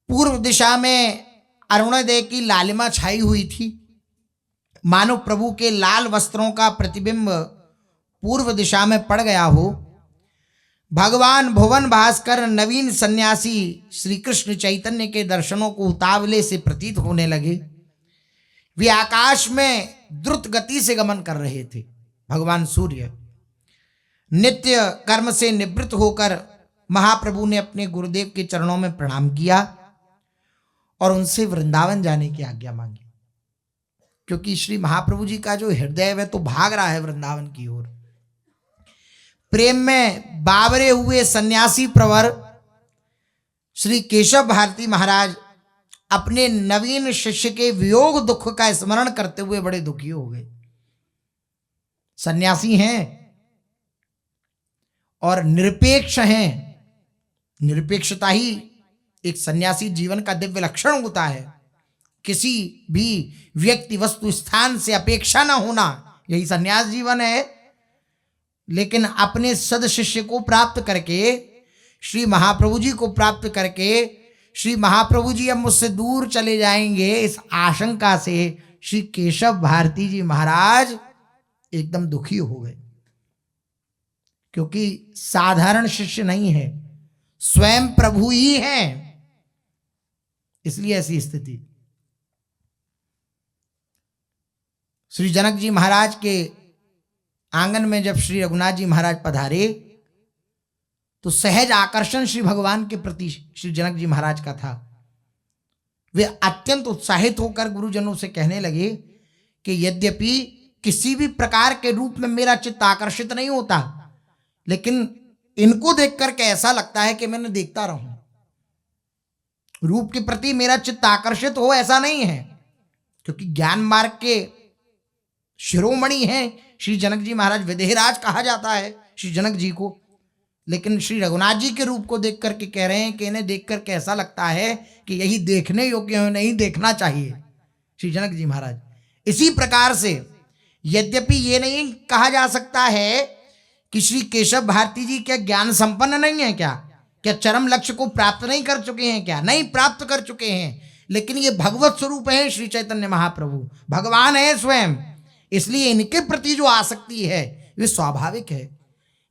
पूर्व दिशा में अरुणोदय की लालिमा छाई हुई थी, मानो प्रभु के लाल वस्त्रों का प्रतिबिंब पूर्व दिशा में पड़ गया हो। भगवान भुवन भास्कर नवीन सन्यासी श्री कृष्ण चैतन्य के दर्शनों को उतावले से प्रतीत होने लगे। वे आकाश में द्रुत गति से गमन कर रहे थे। भगवान सूर्य नित्य कर्म से निवृत्त होकर महाप्रभु ने अपने गुरुदेव के चरणों में प्रणाम किया और उनसे वृंदावन जाने की आज्ञा मांगी, क्योंकि श्री महाप्रभु जी का जो हृदय है वह तो भाग रहा है वृंदावन की ओर। प्रेम में बावरे हुए सन्यासी प्रवर श्री केशव भारती महाराज अपने नवीन शिष्य के वियोग दुख का स्मरण करते हुए बड़े दुखी हो गए। सन्यासी हैं और निरपेक्ष हैं। निरपेक्षता ही एक सन्यासी जीवन का दिव्य लक्षण होता है। किसी भी व्यक्ति वस्तु स्थान से अपेक्षा ना होना, यही सन्यास जीवन है। लेकिन अपने सद शिष्य को प्राप्त करके, श्री महाप्रभु जी को प्राप्त करके, श्री महाप्रभु जी अब मुझसे दूर चले जाएंगे, इस आशंका से श्री केशव भारती जी महाराज एकदम दुखी हो गए। क्योंकि साधारण शिष्य नहीं है, स्वयं प्रभु ही हैं, इसलिए ऐसी स्थिति। श्री जनक जी महाराज के आंगन में जब श्री रघुनाथ जी महाराज पधारे तो सहज आकर्षण श्री भगवान के प्रति श्री जनक जी महाराज का था। वे अत्यंत उत्साहित होकर गुरुजनों से कहने लगे कि यद्यपि किसी भी प्रकार के रूप में मेरा चित्त आकर्षित नहीं होता, लेकिन इनको देख करके ऐसा लगता है कि मैंने देखता रहूं। रूप के प्रति मेरा चित्त आकर्षित हो ऐसा नहीं है, क्योंकि ज्ञान मार्ग के शिरोमणि हैं श्री जनक जी महाराज। विदेहराज कहा जाता है श्री जनक जी को, लेकिन श्री रघुनाथ जी के रूप को देख करके कह रहे हैं कि इन्हें देख करके ऐसा लगता है कि यही देखने योग्य है, नहीं देखना चाहिए श्री जनक जी महाराज। इसी प्रकार से यद्यपि ये नहीं कहा जा सकता है कि श्री केशव भारती जी क्या ज्ञान संपन्न नहीं है, क्या चरम लक्ष्य को प्राप्त नहीं कर चुके हैं, क्या नहीं प्राप्त कर चुके हैं, लेकिन ये भगवत स्वरूप है श्री चैतन्य महाप्रभु, भगवान है स्वयं। इसलिए इनके प्रति जो आसक्ति है वे स्वाभाविक है।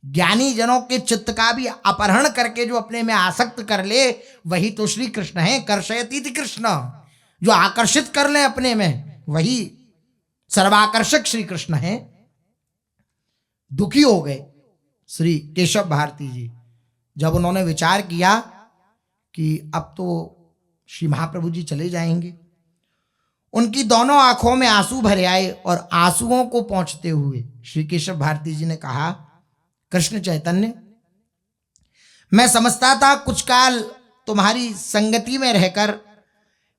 ज्ञानी जनों के चित्त का भी अपहरण करके जो अपने में आसक्त कर ले वही तो श्री कृष्ण है। कर्षयति कृष्ण, जो आकर्षित कर ले अपने में वही सर्वाकर्षक श्री कृष्ण है। दुखी हो गए श्री केशव भारती जी जब उन्होंने विचार किया कि अब तो श्री महाप्रभु जी चले जाएंगे। उनकी दोनों आंखों में आंसू भरे आए और आंसुओं को पोंछते हुए श्री केशव भारती जी ने कहा, कृष्ण चैतन्य, मैं समझता था कुछ काल तुम्हारी संगति में रहकर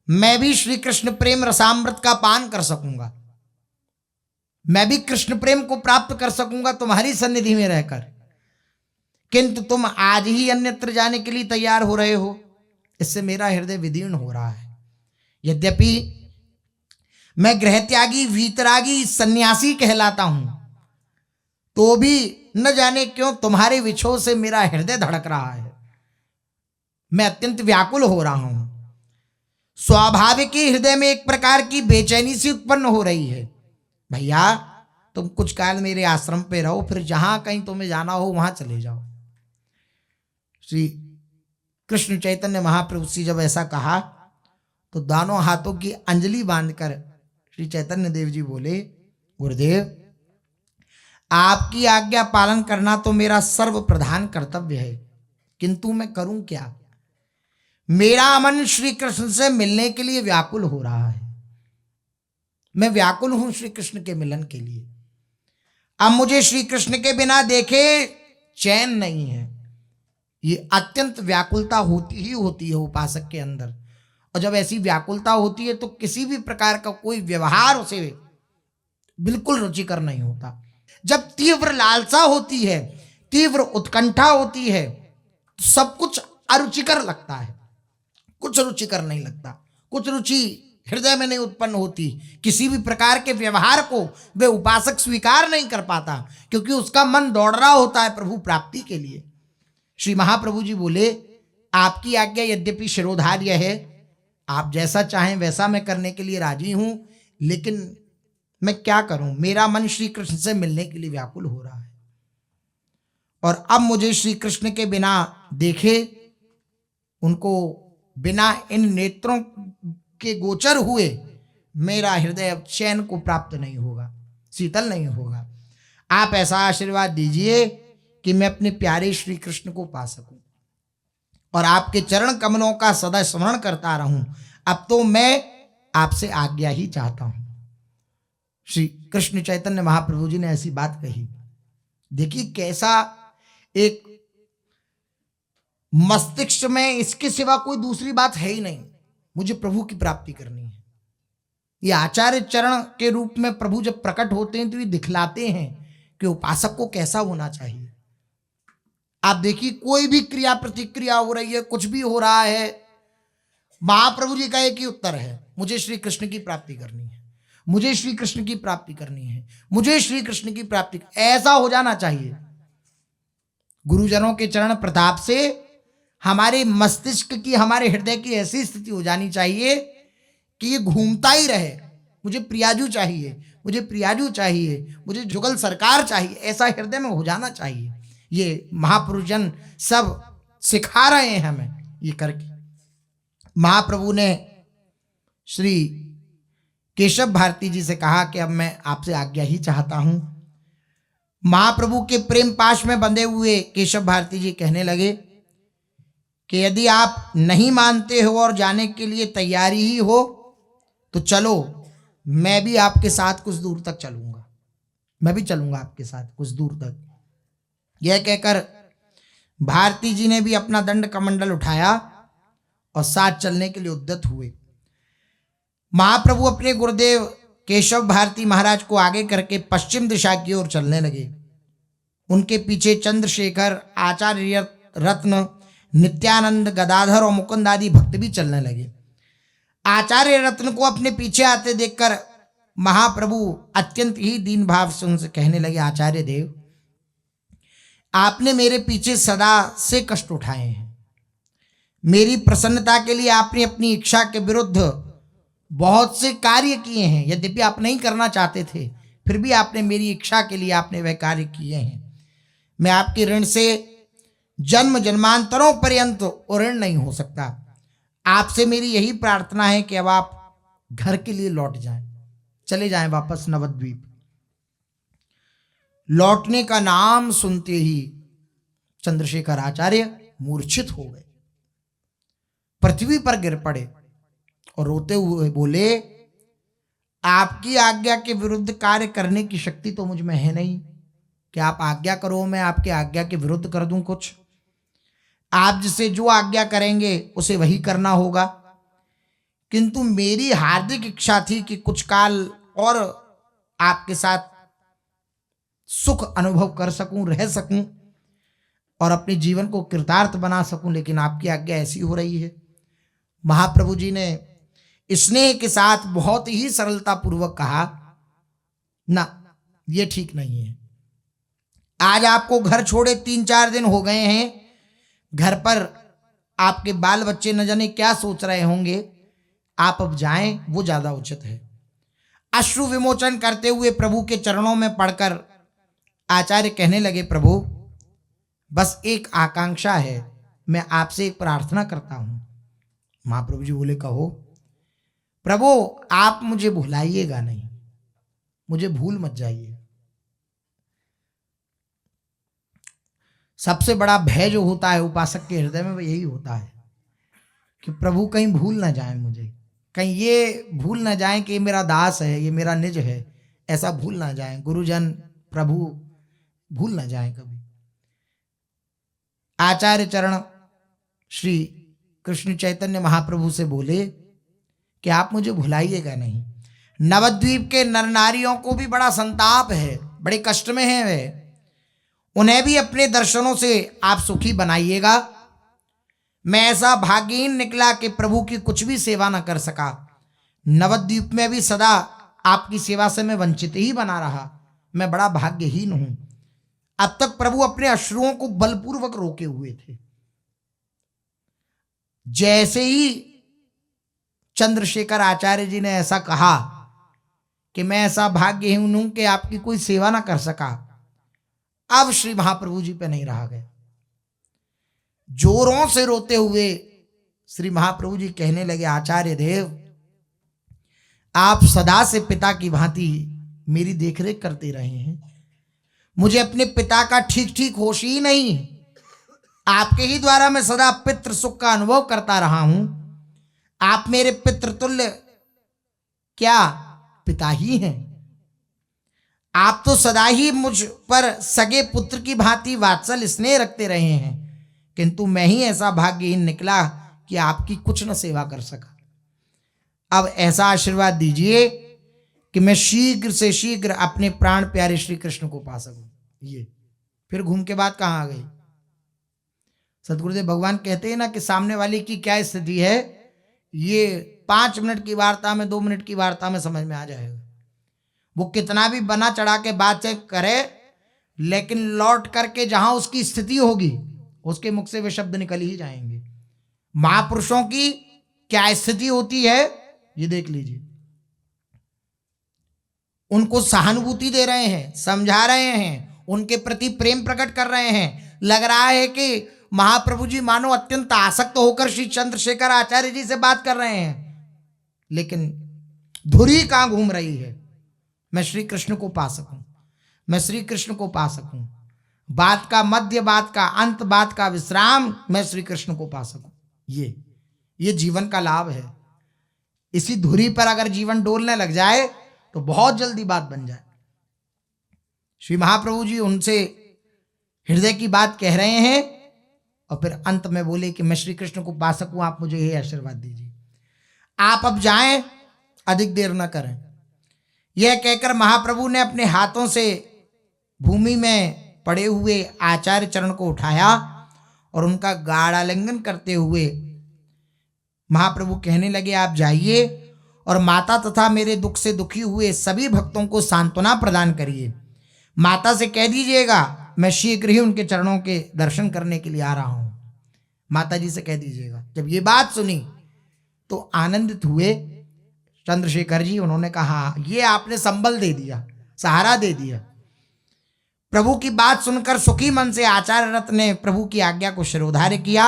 मैं भी श्री कृष्ण प्रेम रसामृत का पान कर सकूंगा, मैं भी कृष्ण प्रेम को प्राप्त कर सकूंगा तुम्हारी सन्निधि में रहकर, किंतु तुम आज ही अन्यत्र जाने के लिए तैयार हो रहे हो, इससे मेरा हृदय विदीर्ण हो रहा है। यद्यपि मैं गृहत्यागी वीतरागी सन्यासी कहलाता हूं, तो भी न जाने क्यों तुम्हारे विछोह से मेरा हृदय धड़क रहा है। मैं अत्यंत व्याकुल हो रहा हूं। स्वाभाविक ही हृदय में एक प्रकार की बेचैनी सी उत्पन्न हो रही है। भैया तुम कुछ काल मेरे आश्रम पे रहो, फिर जहां कहीं तुम्हें जाना हो वहां चले जाओ। श्री कृष्ण चैतन्य महाप्रभु से जब ऐसा कहा तो दोनों हाथों की अंजलि बांधकर श्री चैतन्य देव जी बोले, गुरुदेव आपकी आज्ञा पालन करना तो मेरा सर्व प्रधान कर्तव्य है, किंतु मैं करूं क्या? मेरा मन श्री कृष्ण से मिलने के लिए व्याकुल हो रहा है। मैं व्याकुल हूं श्री कृष्ण के मिलन के लिए। अब मुझे श्री कृष्ण के बिना देखे चैन नहीं है। ये अत्यंत व्याकुलता होती ही होती है उपासक के अंदर, और जब ऐसी व्याकुलता होती है तो किसी भी प्रकार का कोई व्यवहार उसे बिल्कुल रुचिकर नहीं होता। जब तीव्र लालसा होती है, तीव्र उत्कंठा होती है, तो सब कुछ अरुचिकर लगता है, कुछ रुचिकर नहीं लगता, कुछ रुचि हृदय में नहीं उत्पन्न होती। किसी भी प्रकार के व्यवहार को वे उपासक स्वीकार नहीं कर पाता, क्योंकि उसका मन दौड़ रहा होता है प्रभु प्राप्ति के लिए। श्री महाप्रभु जी बोले, आपकी आज्ञा यद्यपि शिरोधार्य है, आप जैसा चाहें वैसा मैं करने के लिए राजी हूं, लेकिन मैं क्या करूं? मेरा मन श्री कृष्ण से मिलने के लिए व्याकुल हो रहा है, और अब मुझे श्री कृष्ण के बिना देखे, उनको बिना इन नेत्रों के गोचर हुए मेरा हृदय अब चैन को प्राप्त नहीं होगा, शीतल नहीं होगा। आप ऐसा आशीर्वाद दीजिए कि मैं अपने प्यारे श्री कृष्ण को पा सकूं और आपके चरण कमलों का सदा स्मरण करता रहूं। अब तो मैं आपसे आज्ञा ही चाहता हूं। श्री कृष्ण चैतन्य महाप्रभु जी ने ऐसी बात कही। देखिए कैसा एक मस्तिष्क में इसके सिवा कोई दूसरी बात है ही नहीं, मुझे प्रभु की प्राप्ति करनी है। ये आचार्य चरण के रूप में प्रभु जब प्रकट होते हैं तो ये दिखलाते हैं कि उपासक को कैसा होना चाहिए। आप देखिए, कोई भी क्रिया प्रतिक्रिया हो रही है, कुछ भी हो रहा है, महाप्रभु जी का एक ही उत्तर है, मुझे श्री कृष्ण की प्राप्ति करनी है, मुझे श्री कृष्ण की प्राप्ति करनी है, मुझे श्री कृष्ण की प्राप्ति। ऐसा हो जाना चाहिए। गुरुजनों के चरण प्रताप से हमारे मस्तिष्क की, हमारे हृदय की ऐसी स्थिति हो जानी चाहिए कि ये घूमता ही रहे, मुझे प्रियाजू चाहिए, मुझे प्रियाजू चाहिए, मुझे जुगल सरकार चाहिए, ऐसा हृदय में हो जाना चाहिए। ये महापुरुषजन सब सिखा रहे हैं हमें ये करके। महाप्रभु ने श्री केशव भारती जी से कहा कि अब मैं आपसे आज्ञा ही चाहता हूं। महाप्रभु के प्रेम पाश में बंधे हुए केशव भारती जी कहने लगे कि यदि आप नहीं मानते हो और जाने के लिए तैयारी ही हो तो चलो, मैं भी आपके साथ कुछ दूर तक चलूंगा, मैं भी चलूंगा आपके साथ कुछ दूर तक। यह कहकर भारती जी ने भी अपना दंड कमंडल उठाया और साथ चलने के लिए उद्यत हुए। महाप्रभु अपने गुरुदेव केशव भारती महाराज को आगे करके पश्चिम दिशा की ओर चलने लगे। उनके पीछे चंद्रशेखर, आचार्य रत्न, नित्यानंद, गदाधर और मुकुंद आदि भक्त भी चलने लगे। आचार्य रत्न को अपने पीछे आते देखकर महाप्रभु अत्यंत ही दीन भाव से उनसे कहने लगे, आचार्य देव, आपने मेरे पीछे सदा से कष्ट उठाए हैं, मेरी प्रसन्नता के लिए आपने अपनी इच्छा के विरुद्ध बहुत से कार्य किए हैं। यद्यपि आप नहीं करना चाहते थे, फिर भी आपने मेरी इच्छा के लिए आपने वह कार्य किए हैं। मैं आपके ऋण से जन्म जन्मांतरों पर्यंत ऋण नहीं हो सकता। आपसे मेरी यही प्रार्थना है कि अब आप घर के लिए लौट जाएं, चले जाएं वापस नवद्वीप। लौटने का नाम सुनते ही चंद्रशेखर आचार्य मूर्छित हो गए, पृथ्वी पर गिर पड़े और रोते हुए बोले, आपकी आज्ञा के विरुद्ध कार्य करने की शक्ति तो मुझ में है नहीं कि आप आज्ञा करो मैं आपके आज्ञा के विरुद्ध कर दूं कुछ। आप जिसे जो आज्ञा करेंगे उसे वही करना होगा। किंतु मेरी हार्दिक इच्छा थी कि कुछ काल और आपके साथ सुख अनुभव कर सकूं, रह सकूं और अपने जीवन को कृतार्थ बना सकूं, लेकिन आपकी आज्ञा ऐसी हो रही है। महाप्रभु जी ने स्नेह के साथ बहुत ही सरलता पूर्वक कहा, ना, ये ठीक नहीं है। आज आपको घर छोड़े 3-4 दिन हो गए हैं, घर पर आपके बाल बच्चे न जाने क्या सोच रहे होंगे, आप अब जाएं, वो ज्यादा उचित है। अश्रु विमोचन करते हुए प्रभु के चरणों में पड़कर आचार्य कहने लगे, प्रभु बस एक आकांक्षा है, मैं आपसे एक प्रार्थना करता हूं। महाप्रभु जी बोले, कहो। प्रभु आप मुझे भुलाइएगा नहीं, मुझे भूल मत जाइए। सबसे बड़ा भय जो होता है उपासक के हृदय में वो यही होता है कि प्रभु कहीं भूल ना जाए मुझे, कहीं ये भूल ना जाए कि ये मेरा दास है, ये मेरा निज है, ऐसा भूल ना जाए, गुरुजन प्रभु भूल ना जाए कभी। आचार्य चरण श्री कृष्ण चैतन्य महाप्रभु से बोले कि आप मुझे भुलाइएगा नहीं। नवद्वीप के नर नारियों को भी बड़ा संताप है, बड़े कष्ट में है वे, उन्हें भी अपने दर्शनों से आप सुखी बनाइएगा। मैं ऐसा भाग्यहीन निकला कि प्रभु की कुछ भी सेवा न कर सका। नवद्वीप में भी सदा आपकी सेवा से मैं वंचित ही बना रहा, मैं बड़ा भाग्यहीन हूं। अब तक प्रभु अपने अश्रुओं को बलपूर्वक रोके हुए थे। जैसे ही चंद्रशेखर आचार्य जी ने ऐसा कहा कि मैं ऐसा भाग्यहीन हूं कि आपकी कोई सेवा ना कर सका, अब श्री महाप्रभु जी पे नहीं रहा गया। जोरों से रोते हुए श्री महाप्रभु जी कहने लगे, आचार्य देव आप सदा से पिता की भांति मेरी देखरेख करते रहे हैं, मुझे अपने पिता का ठीक ठीक होश ही नहीं, आपके ही द्वारा मैं सदा पितृ सुख का अनुभव करता रहा हूं। आप मेरे पितृतुल्य क्या पिता ही हैं। आप तो सदा ही मुझ पर सगे पुत्र की भांति वात्सल स्नेह रखते रहे हैं, किंतु मैं ही ऐसा भाग्यहीन निकला कि आपकी कुछ न सेवा कर सका। अब ऐसा आशीर्वाद दीजिए कि मैं शीघ्र से शीघ्र अपने प्राण प्यारे श्री कृष्ण को पा सकूं। ये फिर घूम के बात कहाँ आ गई? सदगुरुदेव भगवान कहते हैं ना कि सामने वाले की क्या स्थिति है, ये 5 मिनट की वार्ता में, 2 मिनट की वार्ता में समझ में आ जाएगा। वो कितना भी बना चढ़ा के बातचीत करे, लेकिन लौट करके जहां उसकी स्थिति होगी उसके मुख से वे शब्द निकल ही जाएंगे। महापुरुषों की क्या स्थिति होती है ये देख लीजिए। उनको सहानुभूति दे रहे हैं, समझा रहे हैं, उनके प्रति प्रेम प्रकट कर रहे हैं। लग रहा है कि महाप्रभु जी मानो अत्यंत आसक्त होकर श्री चंद्रशेखर आचार्य जी से बात कर रहे हैं, लेकिन धुरी कहां घूम रही है, मैं श्री कृष्ण को पा सकूं, मैं श्री कृष्ण को पा सकूं। बात का मध्य, बात का अंत, बात का विश्राम, मैं श्री कृष्ण को पा सकूं। ये जीवन का लाभ है। इसी धुरी पर अगर जीवन डोलने लग जाए तो बहुत जल्दी बात बन जाए। श्री महाप्रभु जी उनसे हृदय की बात कह रहे हैं और फिर अंत में बोले कि मैं श्री कृष्ण को पा सकूं, आप मुझे यह आशीर्वाद दीजिए। आप अब जाएं, अधिक देर न करें। यह कहकर महाप्रभु ने अपने हाथों से भूमि में पड़े हुए आचार्य चरण को उठाया और उनका गाढ़ालिंगन करते हुए महाप्रभु कहने लगे, आप जाइए और माता तथा मेरे दुख से दुखी हुए सभी भक्तों को सांत्वना प्रदान करिए। माता से कह दीजिएगा मैं शीघ्र ही उनके चरणों के दर्शन करने के लिए आ रहा हूं। माता जी से कह दीजिएगा। जब ये बात सुनी तो आनंदित हुए चंद्रशेखर जी। उन्होंने कहा ये आपने संबल दे दिया, सहारा दे दिया। प्रभु की बात सुनकर सुखी मन से आचार्य रथ ने प्रभु की आज्ञा को शिरोधार्य किया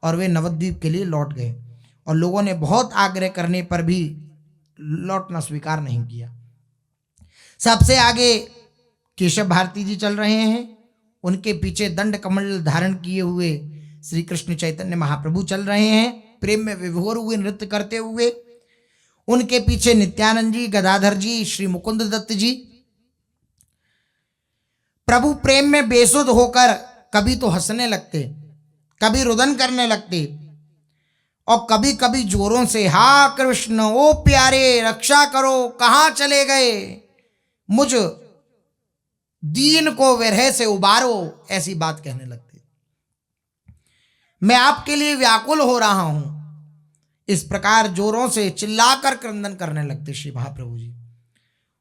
और वे नवद्वीप के लिए लौट गए। और लोगों ने बहुत आग्रह करने पर भी लौटना स्वीकार नहीं किया। सबसे आगे केशव भारती जी चल रहे हैं, उनके पीछे दंड कमल धारण किए हुए श्री कृष्ण चैतन्य महाप्रभु चल रहे हैं, प्रेम में विभोर हुए नृत्य करते हुए। उनके पीछे नित्यानंद जी, गदाधर जी, श्री मुकुंद दत्त जी। प्रभु प्रेम में बेसुध होकर कभी तो हंसने लगते, कभी रुदन करने लगते और कभी कभी जोरों से हा कृष्ण ओ प्यारे रक्षा करो, कहां चले गए, मुझ दीन को विरह से उबारो, ऐसी बात कहने लगते। मैं आपके लिए व्याकुल हो रहा हूं, इस प्रकार जोरों से चिल्लाकर क्रंदन करने लगते श्री महाप्रभु जी।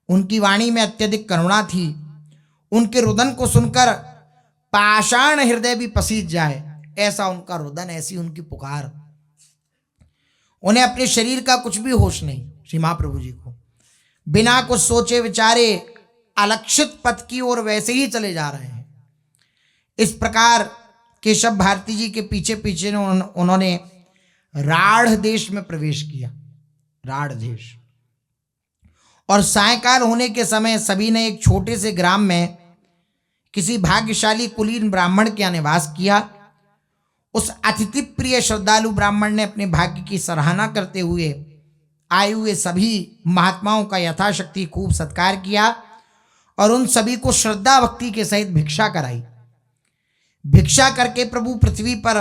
उनकी वाणी में अत्यधिक करुणा थी। उनके रुदन को सुनकर पाषाण हृदय भी पसीज जाए, ऐसा उनका रुदन, ऐसी उनकी पुकार। उन्हें अपने शरीर का कुछ भी होश नहीं। श्री महाप्रभु जी को बिना कुछ सोचे विचारे अलक्षित पथ की ओर वैसे ही चले जा रहे हैं। इस प्रकार केशव भारती जी के पीछे पीछे उन्होंने राढ़ देश में प्रवेश किया, राढ़ देश। और सायंकाल होने के समय सभी ने एक छोटे से ग्राम में किसी भाग्यशाली कुलीन ब्राह्मण के यहाँ निवास किया। उस अतिथि प्रिय श्रद्धालु ब्राह्मण ने अपने भाग्य की सराहना करते हुए आए हुए सभी महात्माओं का यथाशक्ति खूब सत्कार किया और उन सभी को श्रद्धा भक्ति के सहित भिक्षा कराई। भिक्षा करके प्रभु पृथ्वी पर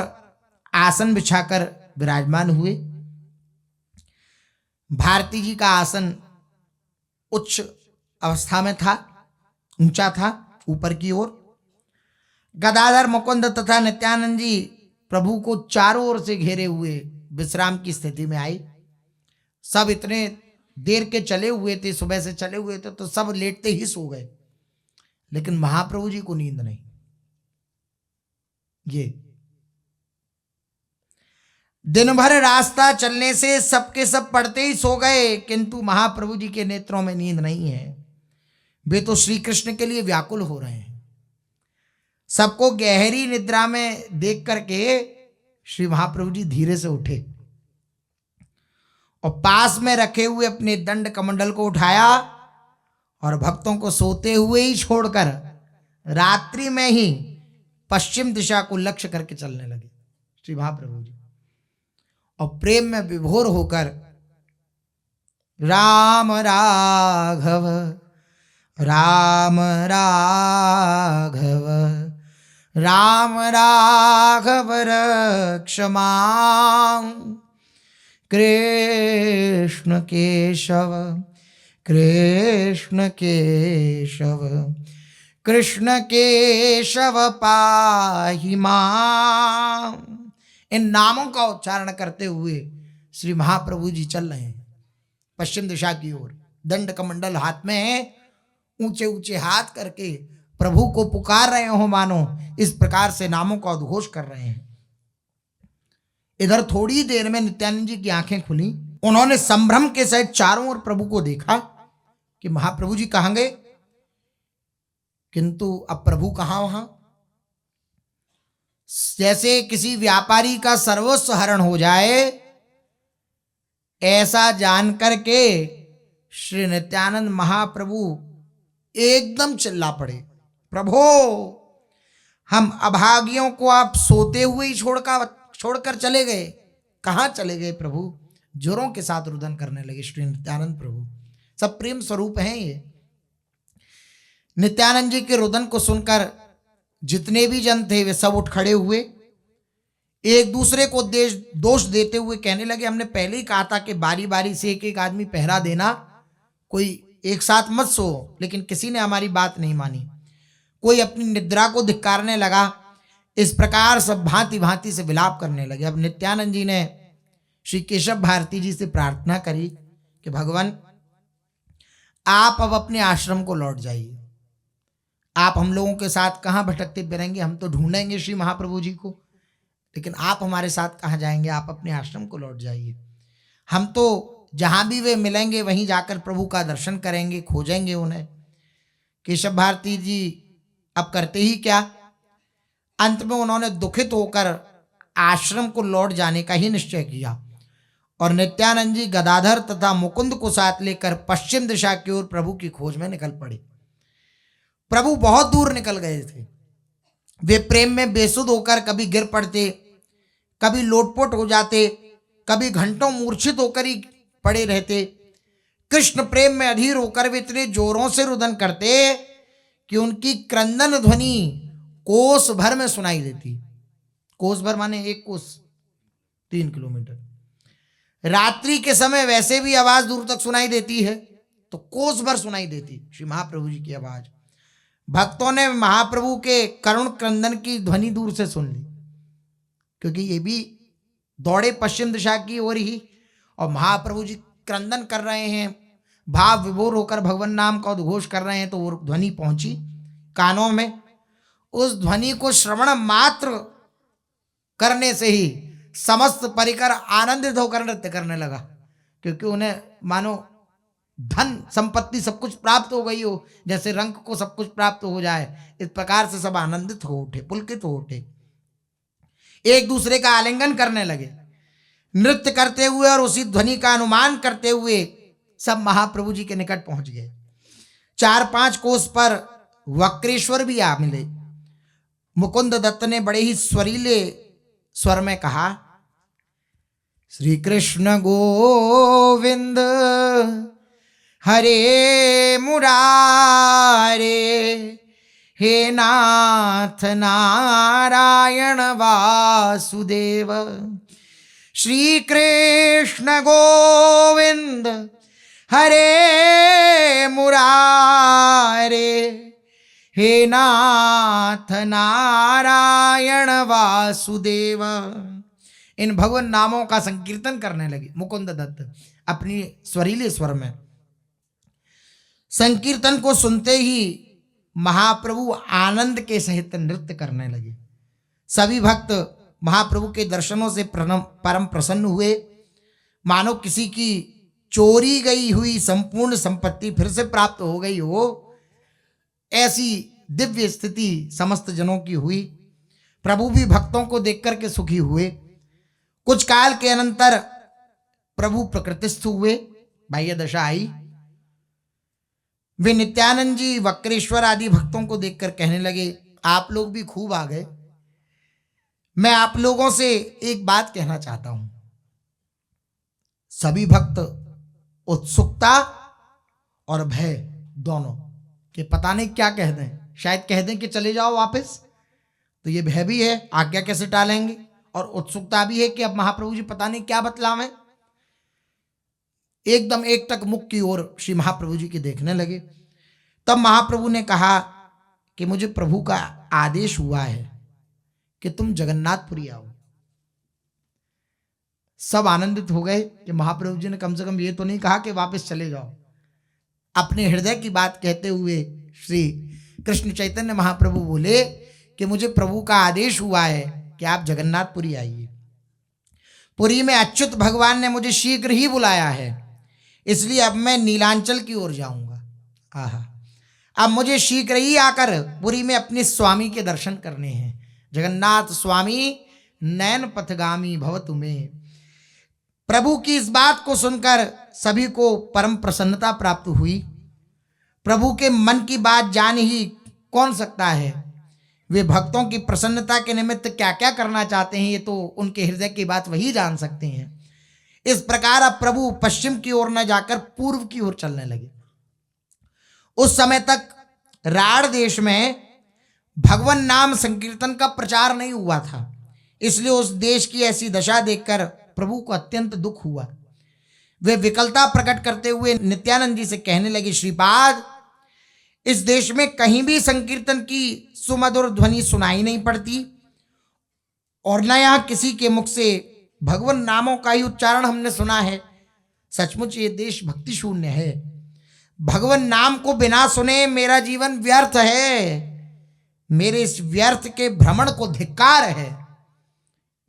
आसन बिछाकर विराजमान हुए। भारती जी का आसन उच्च अवस्था में था, ऊंचा था, ऊपर की ओर। गदाधर, मुकुंद तथा नित्यानंद जी प्रभु को चारों ओर से घेरे हुए विश्राम की स्थिति में आए। सब इतने देर के चले हुए थे, सुबह से चले हुए थे, तो सब लेटते ही सो गए, लेकिन महाप्रभु जी को नींद नहीं। ये दिन भर रास्ता चलने से सबके सब पढ़ते ही सो गए, किंतु महाप्रभु जी के नेत्रों में नींद नहीं है। वे तो श्री कृष्ण के लिए व्याकुल हो रहे हैं। सबको गहरी निद्रा में देख करके श्री महाप्रभु जी धीरे से उठे और पास में रखे हुए अपने दंड कमंडल को उठाया और भक्तों को सोते हुए ही छोड़कर रात्रि में ही पश्चिम दिशा को लक्ष्य करके चलने लगे श्री महाप्रभु जी। और प्रेम में विभोर होकर राम राघव राम राघव राम राघव रक्ष मां कृष्ण केशव कृष्ण केशव कृष्ण केशव पाहि मां। इन नामों का उच्चारण करते हुए श्री महाप्रभु जी चल रहे हैं पश्चिम दिशा की ओर। दंड कमंडल हाथ में है, ऊंचे ऊंचे हाथ करके प्रभु को पुकार रहे हो, मानो इस प्रकार से नामों का उद्घोष कर रहे हैं। इधर थोड़ी देर में नित्यानंद जी की आंखें खुली। उन्होंने संभ्रम के सहित चारों ओर प्रभु को देखा कि महाप्रभु जी कहां गए, किंतु अब प्रभु कहां वहां। जैसे किसी व्यापारी का सर्वस्व हरण हो जाए, ऐसा जानकर के श्री नित्यानंद महाप्रभु एकदम चिल्ला पड़े, प्रभो हम अभागियों को आप सोते हुए ही छोड़कर चले गए, कहां चले गए प्रभु। जोरों के साथ रुदन करने लगे श्री नित्यानंद प्रभु। सब प्रेम स्वरूप हैं ये। नित्यानंद जी के रुदन को सुनकर जितने भी जन थे वे सब उठ खड़े हुए, एक दूसरे को दोष देते हुए कहने लगे, हमने पहले ही कहा था कि बारी बारी से एक एक आदमी पहरा देना, कोई एक साथ मत सो, लेकिन किसी ने हमारी बात नहीं मानी। कोई अपनी निद्रा को धिक्कारने लगा। इस प्रकार सब भांति भांति से विलाप करने लगे। अब नित्यानंद जी ने श्री केशव भारती जी से प्रार्थना करी कि भगवान आप अब अपने आश्रम को लौट जाइए। आप हम लोगों के साथ कहाँ भटकते फिरेंगे, हम तो ढूंढेंगे श्री महाप्रभु जी को, लेकिन आप हमारे साथ कहाँ जाएंगे, आप अपने आश्रम को लौट जाइए। हम तो जहां भी वे मिलेंगे वहीं जाकर प्रभु का दर्शन करेंगे, खोजेंगे उन्हें। केशव भारती जी अब करते ही क्या, अंत में उन्होंने दुखित होकर आश्रम को लौट जाने का ही निश्चय किया और नित्यानंद जी गदाधर तथा मुकुंद को साथ लेकर पश्चिम दिशा की ओर प्रभु की खोज में निकल पड़े। प्रभु बहुत दूर निकल गए थे। वे प्रेम में बेसुध होकर कभी गिर पड़ते, कभी लोटपोट हो जाते, कभी घंटों मूर्छित होकर ही पड़े रहते। कृष्ण प्रेम में अधीर होकर वे इतने जोरों से रुदन करते कि उनकी क्रंदन ध्वनि कोस भर में सुनाई देती। कोस भर माने एक कोस 3 किलोमीटर। रात्रि के समय वैसे भी आवाज दूर तक सुनाई देती है, तो कोस भर सुनाई देती श्री महाप्रभु जी की आवाज। भक्तों ने महाप्रभु के करुण क्रंदन की ध्वनि दूर से सुन ली, क्योंकि ये भी दौड़े पश्चिम दिशा की ओर ही और महाप्रभु जी क्रंदन कर रहे हैं, भाव विभोर होकर भगवान नाम का उद्घोष कर रहे हैं। तो वो ध्वनि पहुंची कानों में। उस ध्वनि को श्रवण मात्र करने से ही समस्त परिकर आनंदित होकर नृत्य करने लगा, क्योंकि उन्हें मानो धन संपत्ति सब कुछ प्राप्त हो गई हो, जैसे रंग को सब कुछ प्राप्त हो जाए, इस प्रकार से सब आनंदित हो उठे, पुलकित हो उठे, एक दूसरे का आलिंगन करने लगे। नृत्य करते हुए और उसी ध्वनि का अनुमान करते हुए सब महाप्रभु जी के निकट पहुंच गए। 4-5 कोस पर वक्रेश्वर भी आ मिले। मुकुंद दत्त ने बड़े ही स्वरीले स्वर में कहा, श्री कृष्ण गोविंद हरे मुरारे, हे नाथ नारायण वासुदेव। श्री कृष्ण गोविंद हरे मुरारे, हे नाथ नारायण वासुदेव। इन भगवान नामों का संकीर्तन करने लगे मुकुंद दत्त अपनी स्वरीले स्वर में। संकीर्तन को सुनते ही महाप्रभु आनंद के सहित नृत्य करने लगे। सभी भक्त महाप्रभु के दर्शनों से परम प्रसन्न हुए, मानो किसी की चोरी गई हुई संपूर्ण संपत्ति फिर से प्राप्त हो गई हो, ऐसी दिव्य स्थिति समस्त जनों की हुई। प्रभु भी भक्तों को देखकर के सुखी हुए। कुछ काल के अनंतर प्रभु प्रकृतिस्थ हुए, बाह्य दशा आई। वे नित्यानंद जी वक्रेश्वर आदि भक्तों को देखकर कहने लगे, आप लोग भी खूब आ गए। मैं आप लोगों से एक बात कहना चाहता हूं। सभी भक्त उत्सुकता और भय दोनों कि पता नहीं क्या कह दें, शायद कह दें कि चले जाओ वापस। तो तो ये भय भी है, आज्ञा कैसे टालेंगे, और उत्सुकता भी है कि अब महाप्रभु जी पता नहीं क्या बतलावें। एकदम एकटक मुख की ओर श्री महाप्रभु जी के देखने लगे। तब महाप्रभु ने कहा कि मुझे प्रभु का आदेश हुआ है कि तुम जगन्नाथपुरी आओ। सब आनंदित हो गए कि महाप्रभु जी ने कम से कम ये तो नहीं कहा कि वापस चले जाओ। अपने हृदय की बात कहते हुए श्री कृष्ण चैतन्य महाप्रभु बोले कि मुझे प्रभु का आदेश हुआ है कि आप जगन्नाथपुरी आइए। पुरी में अच्युत भगवान ने मुझे शीघ्र ही बुलाया है, इसलिए अब मैं नीलांचल की ओर जाऊंगा। आहा, अब मुझे शीघ्र ही आकर पुरी में अपने स्वामी के दर्शन करने हैं। जगन्नाथ स्वामी नयन पथगामी भवतु में। प्रभु की इस बात को सुनकर सभी को परम प्रसन्नता प्राप्त हुई। प्रभु के मन की बात जान ही कौन सकता है, वे भक्तों की प्रसन्नता के निमित्त क्या क्या करना चाहते हैं, ये तो उनके हृदय की बात वही जान सकते हैं। इस प्रकार अब प्रभु पश्चिम की ओर न जाकर पूर्व की ओर चलने लगे। उस समय तक राढ़ देश में भगवान नाम संकीर्तन का प्रचार नहीं हुआ था, इसलिए उस देश की ऐसी दशा देखकर प्रभु को अत्यंत दुख हुआ। वे विकलता प्रकट करते हुए नित्यानंद जी से कहने लगे, श्रीपाद, इस देश में कहीं भी संकीर्तन की सुमधुर ध्वनि सुनाई नहीं पड़ती, और न यहाँ किसी के मुख से भगवान नामों का ही उच्चारण हमने सुना है। सचमुच ये देश भक्ति शून्य है। भगवान नाम को बिना सुने मेरा जीवन व्यर्थ है। मेरे इस व्यर्थ के भ्रमण को धिक्कार है।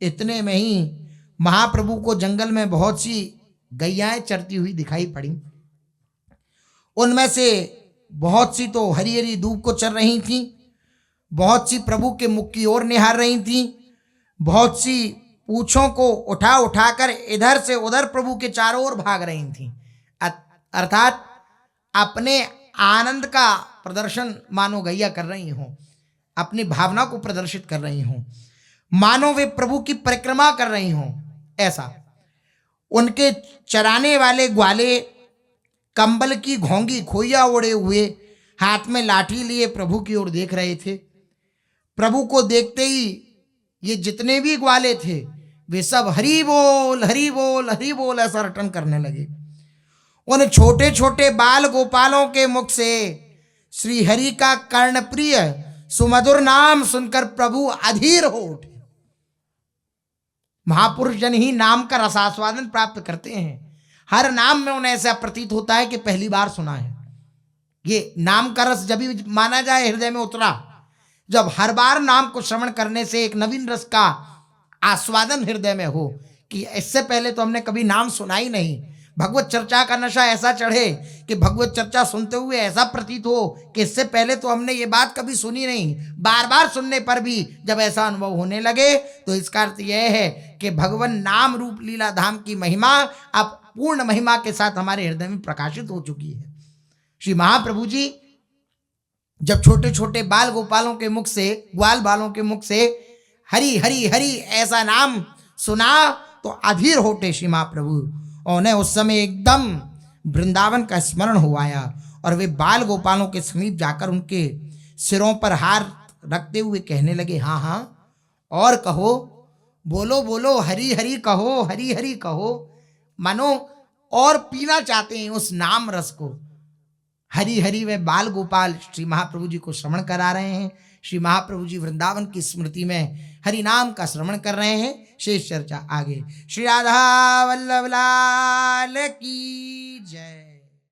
इतने में ही महाप्रभु को जंगल में बहुत सी गैयाएं चरती हुई दिखाई पड़ी। उनमें से बहुत सी तो हरी हरी दूब को चर रही थीं, बहुत सी प्रभु के मुख की ओर निहार रही थीं, बहुत सी पूंछों को उठा उठाकर इधर से उधर प्रभु के चारों ओर भाग रही थीं। अर्थात अपने आनंद का प्रदर्शन मानो गैया कर रही हों, अपनी भावना को प्रदर्शित कर रही हों, मानो वे प्रभु की परिक्रमा कर रही हों। ऐसा उनके चराने वाले ग्वाले कंबल की घोंगी खोइया ओढ़े हुए हाथ में लाठी लिए प्रभु की ओर देख रहे थे। प्रभु को देखते ही ये जितने भी ग्वाले थे वे सब हरि बोल हरि बोल हरि बोल ऐसा रटन करने लगे। उन छोटे छोटे बाल गोपालों के मुख से श्री हरि का कर्णप्रिय सुमधुर नाम सुनकर प्रभु अधीर हो उठे। महापुरुष जन ही नाम का रसास्वादन प्राप्त करते हैं। हर नाम में उन्हें ऐसा प्रतीत होता है कि पहली बार सुना है। ये नाम का रस जब भी माना जाए हृदय में उतरा, जब हर बार नाम को श्रवण करने से एक नवीन रस का आस्वादन हृदय में हो कि इससे पहले तो हमने कभी नाम सुना ही नहीं। भगवत चर्चा का नशा ऐसा चढ़े कि भगवत चर्चा सुनते हुए ऐसा प्रतीत हो कि इससे पहले तो हमने ये बात कभी सुनी नहीं। बार बार सुनने पर भी जब ऐसा अनुभव होने लगे तो इसका अर्थ यह है कि भगवान नाम रूप लीला धाम की महिमा अब पूर्ण महिमा के साथ हमारे हृदय में प्रकाशित हो चुकी है। श्री महाप्रभु जी जब छोटे छोटे बाल गोपालों के मुख से, ग्वाल बालों के मुख से हरि हरि हरि ऐसा नाम सुना तो अधीर होते श्री महाप्रभु। और उन्हें उस समय एकदम वृंदावन का स्मरण हो आया और वे बाल गोपालों के समीप जाकर उनके सिरों पर हार रखते हुए कहने लगे, हाँ हाँ और कहो, बोलो बोलो, हरि हरि कहो, हरि हरि कहो। मानो और पीना चाहते हैं उस नाम रस को। हरि हरि वे बाल गोपाल श्री महाप्रभु जी को श्रवण करा रहे हैं। श्री महाप्रभु जी वृंदावन की स्मृति में हरि नाम का श्रवण कर रहे हैं। शेष चर्चा आगे। श्री राधा वल्लभ लाल की जय।